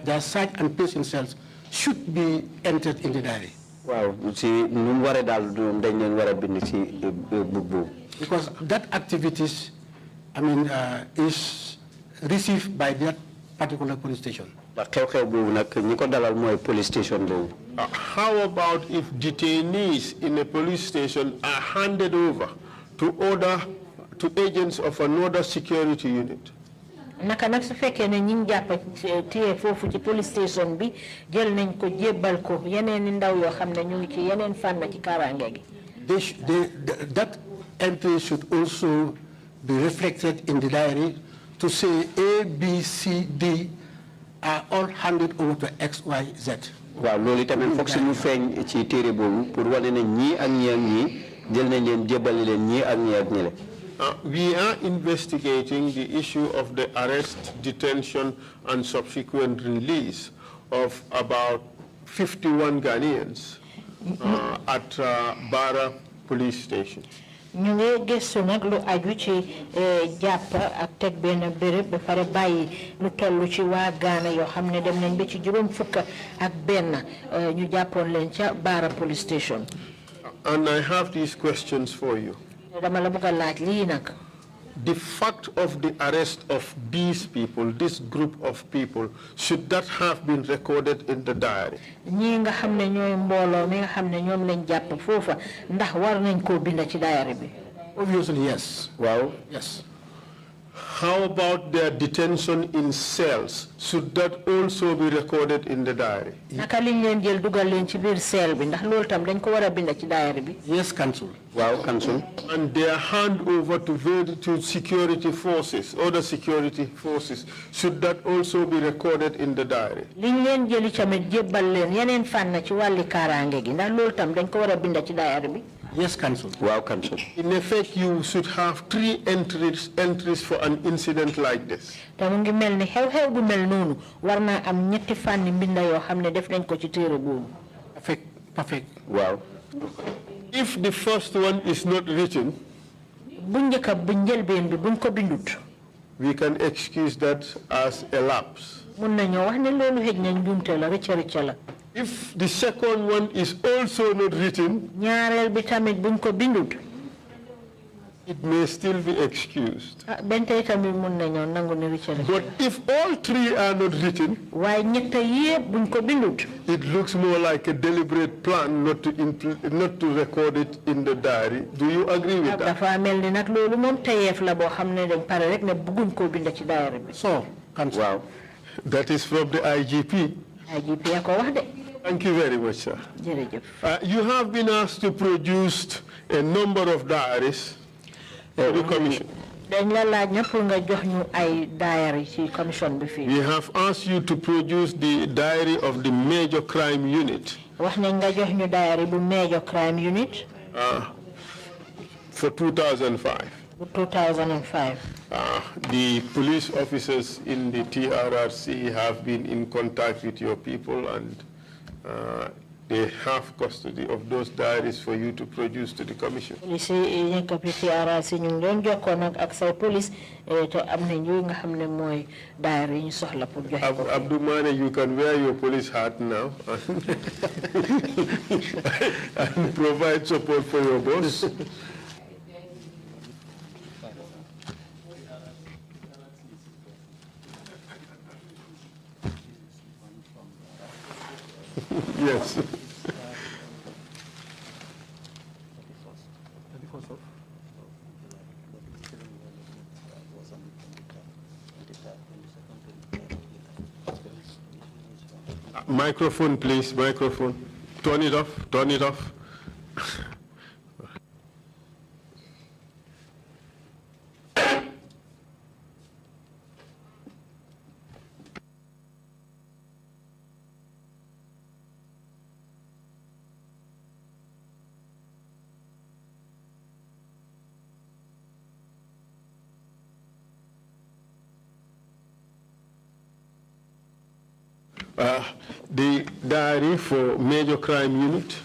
Their search and placing cells should be entered in the diary. Wow, si nu mu waree daal dañ leen war a bind ci book boobu. Because that activities, I mean, is received by that particular police station. xew-xew boobu nag ñi ko dalal mooy police station boobu. How about if detainees in a police station are handed over to agents of another security unit? naka nag su fekkee ne ñi jàpp téye foofu ci police station bi jël nañ ko jébbal ko yeneen ndaw yoo xam ne ñu ngi ci yeneen fànn ci kaaraange gi. That entry should also be reflected in the diary to say A, B, C, D are all handed over to X, Y, Z. waaw loolu tamit foog si ñu feeñ ci téere boobu pour wane ne ñii ak ñii ak ñii jël nañ leen jébbali leen ñii ak ñii ak ñi le. We are investigating the issue of the arrest, detention, and subsequent release of about 51 Ghanaians at Bara police station. ñu ngi gëstu nag lu aju ci jàpp ak teg benn béréb ba pare bàyyi lu toll ci waa Ghana yoo xam ne dem nañ ba ci juróom fukk ak benn ñu jàppoon leen ca Bara police station. And I have these questions for you. dama la bëgg a laaj lii nag. the fact of the arrest of these people, this group of people, should that have been recorded in the diary? ñi nga xamne ñoy mbolo mi nga xamne ñom lañ japp fofa ndax war nañ ko bind ci diary bi. Obviously, yes. Wow. Yes. How about their detention in cells? Should that also be recorded in the diary? Naka liñ leen jël dugal leen ci biir cell bi ndax loolu tam dañ ko wara bind ci diary bi. Yes, Council. Wow, Council. And their handover to security forces, other security forces, should that also be recorded in the diary? Liñ leen jëli tamit jébbal leen yeneen fànn ci wàlli kaaraange gi ndax loolu tam dañ ko wara bind ci diary bi. Yes, Council. Wow, Council. In effect, you should have 3 entries for an incident like this. Te mu ngi mel ni xew-xew bu mel noonu war naa am ñetti fànni mbinda yoo xam ne def nañ ko ci téere boobu. Perfect. Wow. If the first one is not written, bu njëkk bu njëlbeen bi buñ ko bindut. We can excuse that as a lapse. Mun nañoo wax ne loolu xëj na njuumte la rëcca la. If the second one is also not written, ñaareel bi tamit buñ ko bindut. It may still be excused. Ben tey tamit mun nañoo nangu ne rëcca. But if all 3 are not written, waaye ñett yépp buñ ko bindut. It looks more like a deliberate plan not to record it in the diary. Do you agree with that? Dafa mel ni nag loolu moom tayeef la boo xam ne dañ pare rek ne bëgguñ koo bind ci diary bi. So, Council. Wow. That is from the IGP. IGP yaa ko wax de. Thank you very much, sir. You have been asked to produce a number of diaries to the Commission. We have asked you to produce the diary of the Major Crime Unit. For 2005. 2005. The police officers in the TRRC have been in contact with your people and they have custody of those diaries for you to produce to the Commission. Abdou Mane, you can wear your police hat now and provide support for your boss. Yes. Microphone, please, microphone. Turn it off, turn it off. The diary for Major Crime Unit.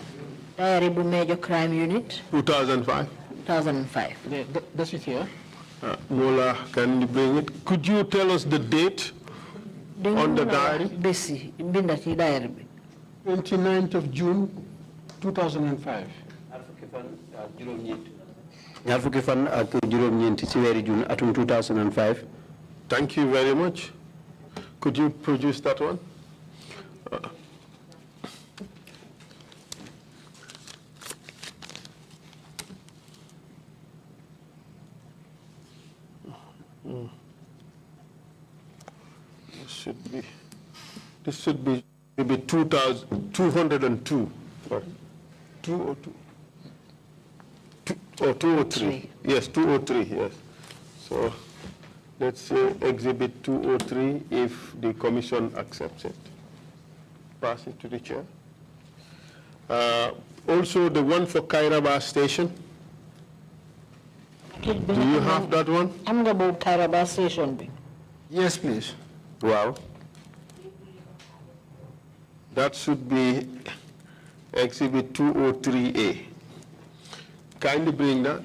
Diary for Major Crime Unit. 2005. 2005. That's it here. Mola, can you bring it? Could you tell us the date on the diary? Besi, bindati diary. 29th of June, 2005. June 2005. Thank you very much. Could you produce that one? This should be maybe 202. Sorry. 202. Or 203. Yes, 203, yes. So let's say exhibit 203 if the Commission accepts it. Pass it to the chair. Also the one for Kairaba Station. Do you have that one? I'm going to Kairaba Station. Yes, please. Wow. That should be exhibit 203A. Kindly bring that.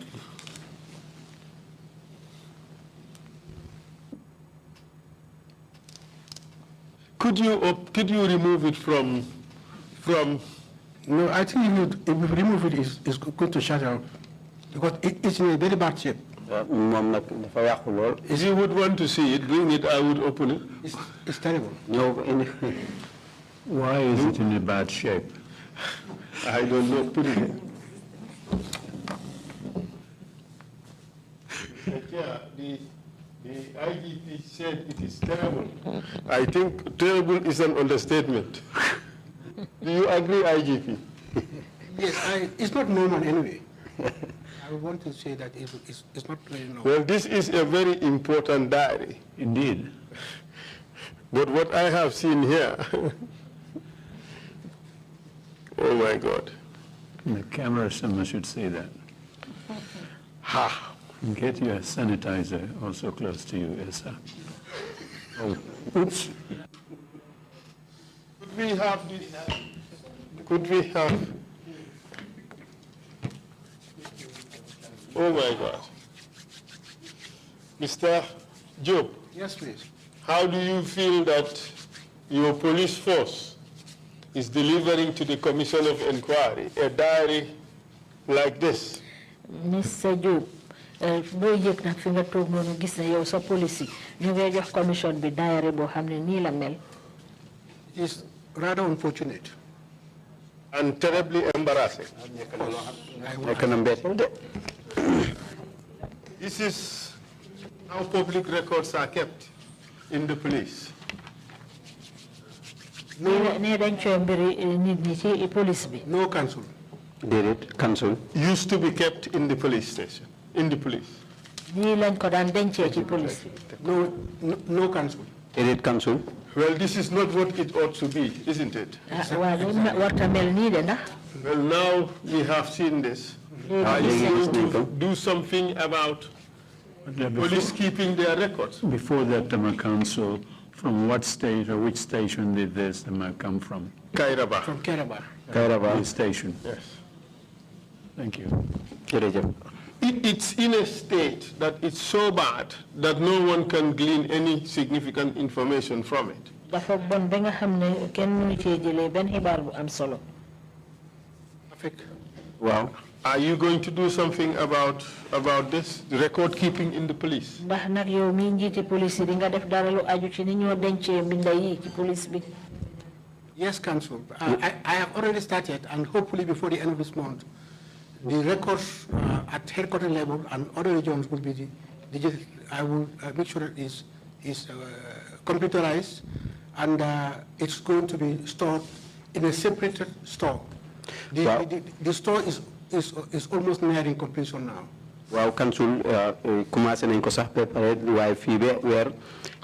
Could you remove it from? No, I think if you remove it, it's good to shut out because it's in a very bad shape. If you would want to see it, bring it, I would open it. It's terrible. No. Why is it in a bad shape? I don't know. Put it in. Yeah, the IGP said it is terrible. I think terrible is an understatement. Do you agree, IGP? Yes, it's not normal anyway. I want to say that it's not very normal. Well, this is a very important diary. Indeed. But what I have seen here, oh my God. The camera, someone should say that. Ha! Get your sanitizer also close to you, Elsa. Oh, oops. Could we have this? Could we have? Oh my God. Mr. Jobe. Yes, please. How do you feel that your police force is delivering to the Commission of Inquiry a diary like this? Mr. Jobe, no yek nak fi nga tok nonu gis na yow sa police ñu ngay jox commission bi diary bo xamne ni la mel. It's rather unfortunate. And terribly embarrassing. This is how public records are kept in the police. No counsel. Did it cancel? Used to be kept in the police station, in the police. No counsel. Did it cancel? Well, this is not what it ought to be, isn't it? Well, now we have seen this. Are you going to do something about police keeping their records? Before that, Council, from what state or which station did this come from? Kairaba. From Kairaba. Kairaba station. Yes. Thank you. It's in a state that it's so bad that no one can glean any significant information from it. Wow. Are you going to do something about this record keeping in the police? Yes, Council. I have already started, and hopefully before the end of this month, the records at headquarters level and other regions will be I will make sure that it is computerized, and it's going to be stored in a separated store. The store is almost nearing completion now. Wow, Council, commencé nañ ko sax préparé waaye fii ba weer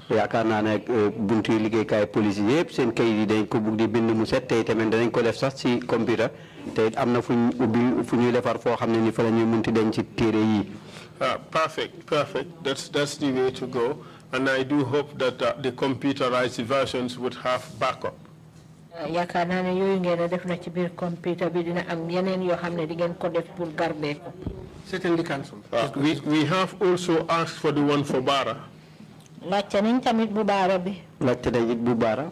yaakaar naa ne buntu liggéeykaay police yëpp seen kayit yi dañ ko bugg di bind mu set tey tamit danañ ko def sax ci computer te am na fu ñuy defar foo xam ne ni fa la ñuy munti denc ci téere yi. Perfect. That's the way to go, and I do hope that the computerized versions would have backup. Yaakaar naa ne yooyu ngeen def na ci biir computer bi dina am yeneen yoo xam ne di ngeen ko def pour garder ko. Certainly, Council. We have also asked for the one for Bara. Laajte nañ tamit bu Bara bi. Laajte nañ it bu Bara.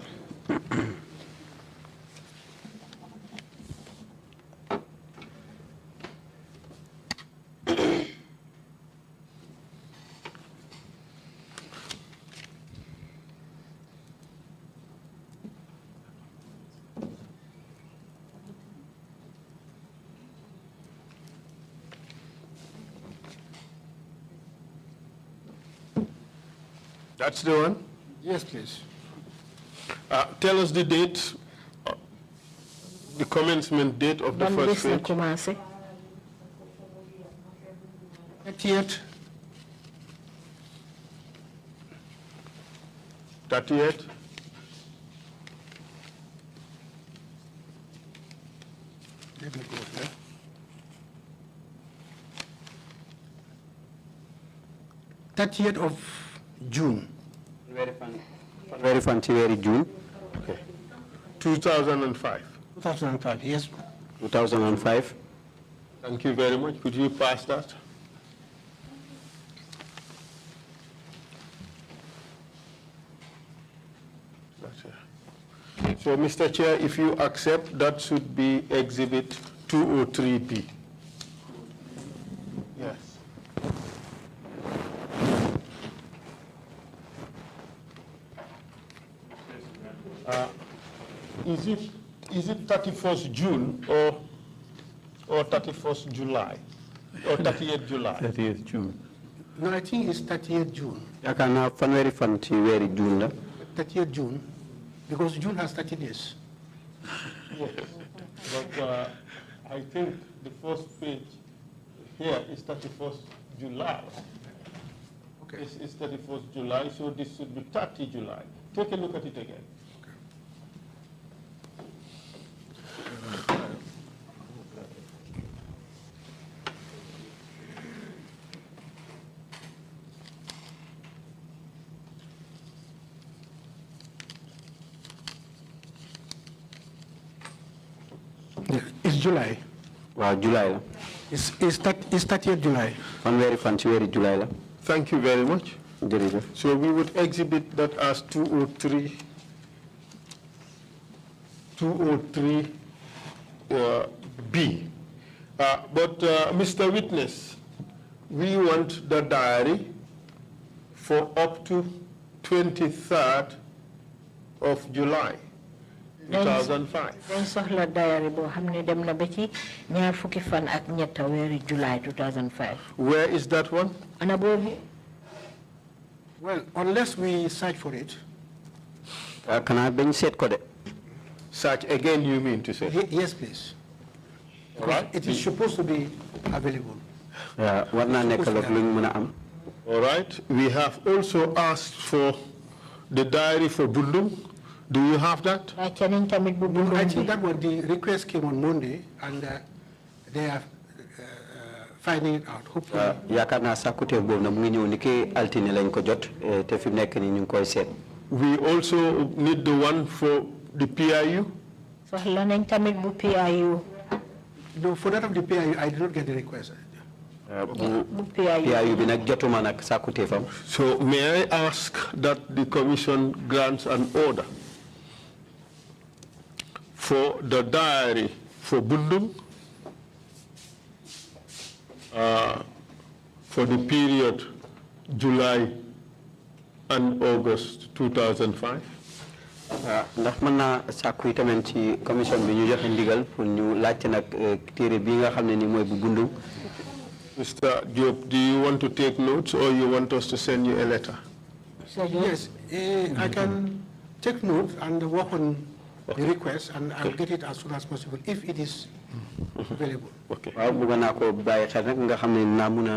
That's the one? Yes, please. Tell us the date, the commencement date of the first phase. 30th. 30th? Let me go here. 30th of June. Very fancy, very June. Okay. 2005. 2005, yes. 2005. Thank you very much. Could you pass that? So, Mr. Chair, if you accept, that should be Exhibit 203B. Yes. Is it 31st June or 31st July or 30th July? 30th June. No, I think it's 30th June. yaakaar naa fanweeri fan ci weeri June la. 30th June, because June has 30 days. Yes, but I think the first page here is 31st July. Okay. It's 31st July, so this should be 30 July. Take a look at it again. It's July. Wow, July la. It's 30th July. fanweeri fan ci weeri July la. Thank you very much. jërëjëf. So we would exhibit that as 203 B. But Mr. Witness, we want the diary for up to 23rd of July, 2005. dañ soxla diary boo xam ne dem na ba ci ñaar fukki fan ak ñetta weeri July 2005. Where is that one? ana boobu. Well, unless we search for it. Kanaa bañ seet ko de. Search again, you mean to say? Yes, please. Right. It is supposed to be available. war naa nekk loog luñ mën a am. All right. We have also asked for the diary for Bundung. Do you have that? I think that was the request came on Monday, and they are finding it out. Hopefully. yaakaar naa sàkkuteef boobu na mu ngi ñëw ni ki altine lañ ko jot te fi mu nekk nii ñu ngi koy seet. We also need the one for the PIU. soxla nañ tamit bu PIU. No, for that of the PIU, I did not get the request. bu PIU bi nag jotuma nag sàkkuteefam. So may I ask that the Commission grants an order for the diary for Bundung for the period July and August 2005? ndax mën naa sàkku itamit ci commission bi ñu joxe ndigal pour ñu laajte nag téere bi nga xam ne ni mooy bu Bundung. Mr. Jobe, do you want to take notes or you want us to send you a letter? Yes, I can take note and work on the request, and I'll get it as soon as possible if it is available. Okay. waaw bëgg naa ko bàyyi xel nag nga xam ne naa mun a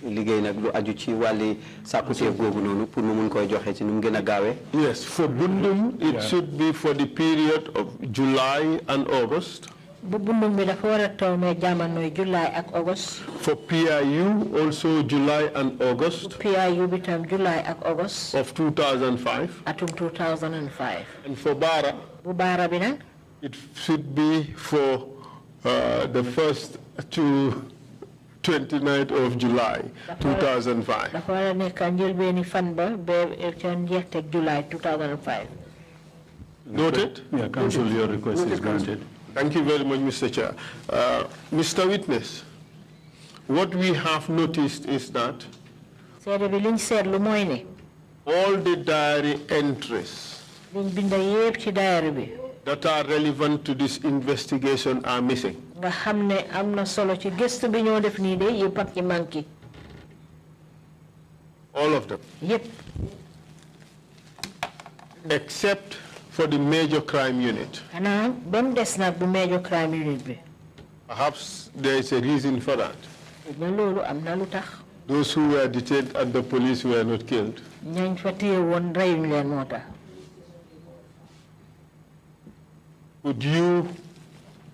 liggéey nag lu aju ci wàlli sàkkuteef googu noonu pour mu mun koy joxe ci nu mu gën a gaawee. Yes, for Bundung, it should be for the period of July and August. bu Bundung bi dafa war a taw ne jamonoy July ak August. For PIU, also July and August. PIU bi tam July ak August. Of 2005. atum 2005. And for Bara, bu Bara bi nag. it should be for the first to 29th of July 2005. dafa war a nekk njëlbeeni fan ba ba njeexteeg July 2005. Noted? Yeah, Council, your request is granted. Thank you very much, Mr. Chair. Mr. Witness, what we have noticed is that seede bi liñ seetlu mooy ne. all the diary entries liñ binda yépp ci diary bi. that are relevant to this investigation are missing. nga xam ne am na solo ci gëstu bi ñoo def nii de yëpp ak ci manqué. All of them. Yep. Except for the major crime unit. Ana bam des nag bu major crime unit bi. Perhaps there is a reason for that. na loolu am na lu tax. Those who were detained at the police were not killed. ñañ fa téye woon reyuñ leen moo tax. Would you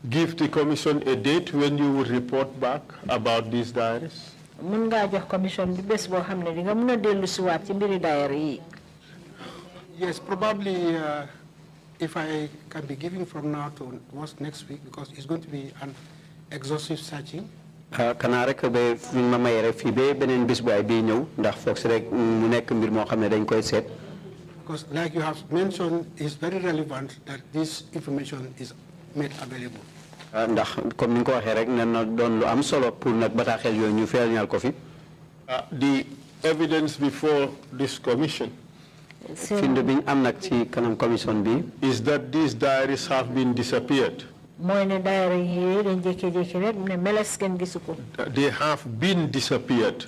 give the commission a date when you will report back about these diaries? mën ngaa jox commission bi bés boo xam ne di nga mën a dellu si waat ci mbiri diary yi. Yes, probably if I can be giving from now to what's next week, because it's going to be an exhaustive searching. Kanaa rek ba fi ma may rek fii ba beneen bés bu ay bii ñëw ndax foog si rek mu nekk mbir moo xam ne dañ koy seet. Because like you have mentioned, it's very relevant that this information is made available. ndax comme ni nga ko waxee rek ne na doon lu am solo pour nag bataaxel yooyu ñu feeñal ko fi. The evidence before this commission firnde biñ am nag ci kanam commission bi is that these diaries have been disappeared. mooy ne diary yi dañ jékki-jékki rek ne meles kenn gisu ko. They have been disappeared.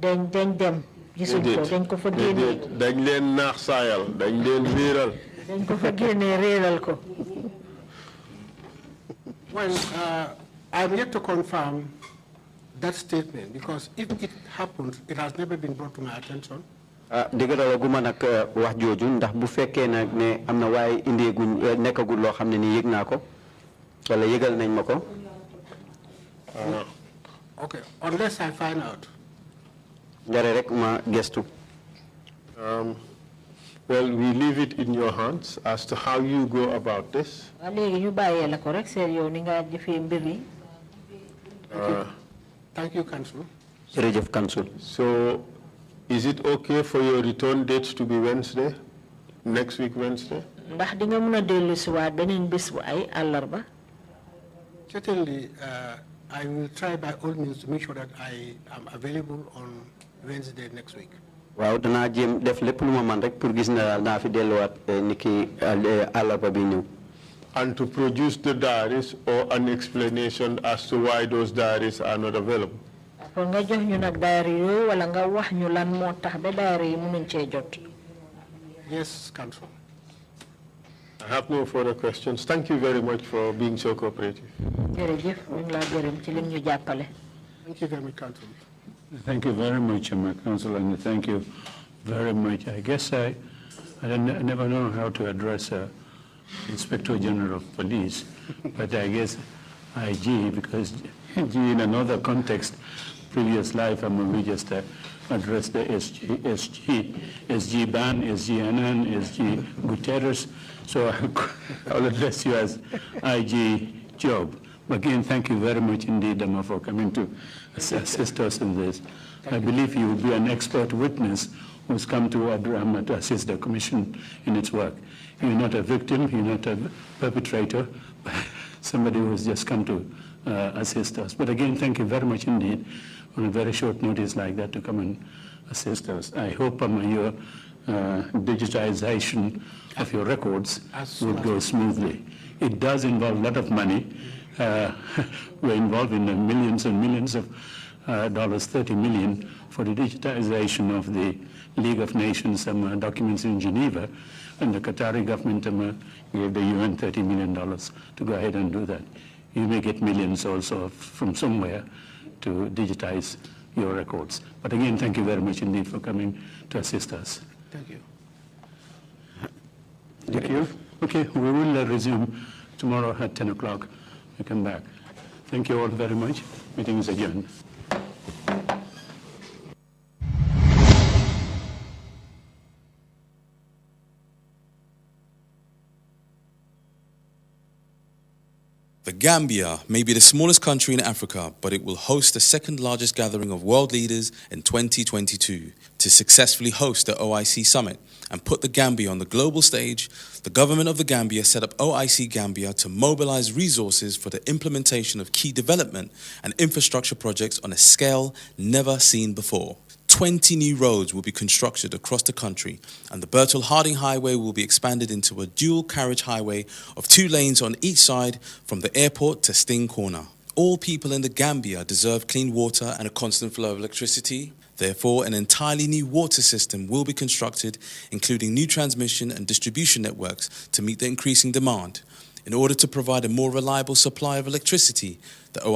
dañ dem gisuñ ko dañ ko fa génne. dañ leen naax saayal dañ leen réeral. dañ ko fa génne réeral ko. Well, I'm yet to confirm that statement because if it happened, it has never been brought to my attention. dëgg la guma nag wax jooju ndax bu fekkee nag ne am na waaye indeeguñ nekkagul loo xam ne ni yëg naa ko wala yëgal nañ ma ko. Okay, unless I find out. njare rek ma gestu. Well, we leave it in your hands as to how you go about this. Thank you, Council. Council. So, is it okay for your return date to be Wednesday, next week Wednesday? Certainly, I will try by all means to make sure that I am available on Wednesday next week. Waaw danaa jéem def lépp lu ma man rek pour gis na naa fi delluwaat niki àllarba bi ñëw. And to produce the diaries or an explanation as to why those diaries are not available. Kon nga jox ñu nak diary yooyu wala nga wax ñu lan moo tax ba diary yi mënuñ cee jot. Yes, Council. I have no further questions. Thank you very much for being so cooperative. Jërëjëf ñu ngi laa gërëm ci lim ñu jàppale. Thank you very much, Council. Thank you very much, my counsel, and thank you very much. I guess I never know how to address Inspector General of Police, but I guess IG, because in another context, previous life, we just address the SG Ban, SG Annan, SG Guterres. So I'll address you as IG Jobe. Again, thank you very much indeed, Dama, for coming to assist us in this. I believe you will be an expert witness who's come to Adrama to assist the Commission in its work. You're not a victim, you're not a perpetrator, but somebody who's just come to assist us. But again, thank you very much indeed on a very short notice like that to come and assist us. I hope your digitization of your records would go smoothly. It does involve a lot of money. We're involved in millions and millions of dollars, 30 million for the digitization of the League of Nations documents in Geneva, and the Qatari government gave the UN $30 million to go ahead and do that. You may get millions also from somewhere to digitize your records. But again, thank you very much indeed for coming to assist us. Thank you. Thank you. Okay, we will resume tomorrow at 10 o'clock. We come back. Thank you all very much. Meeting is adjourned. The Gambia may be the smallest country in Africa, but it will host the second largest gathering of world leaders in 2022. To successfully host the OIC Summit and put the Gambia on the global stage, the government of the Gambia set up OIC Gambia to mobilize resources for the implementation of key development and infrastructure projects on a scale never seen before. 20 new roads will be constructed across the country, and the Bertel-Harding Highway will be expanded into a dual carriage highway of 2 lanes on each side from the airport to Sting Corner. All people in the Gambia deserve clean water and a constant flow of electricity. Therefore, an entirely new water system will be constructed, including new transmission and distribution networks to meet the increasing demand. In order to provide a more reliable supply of electricity, the OIC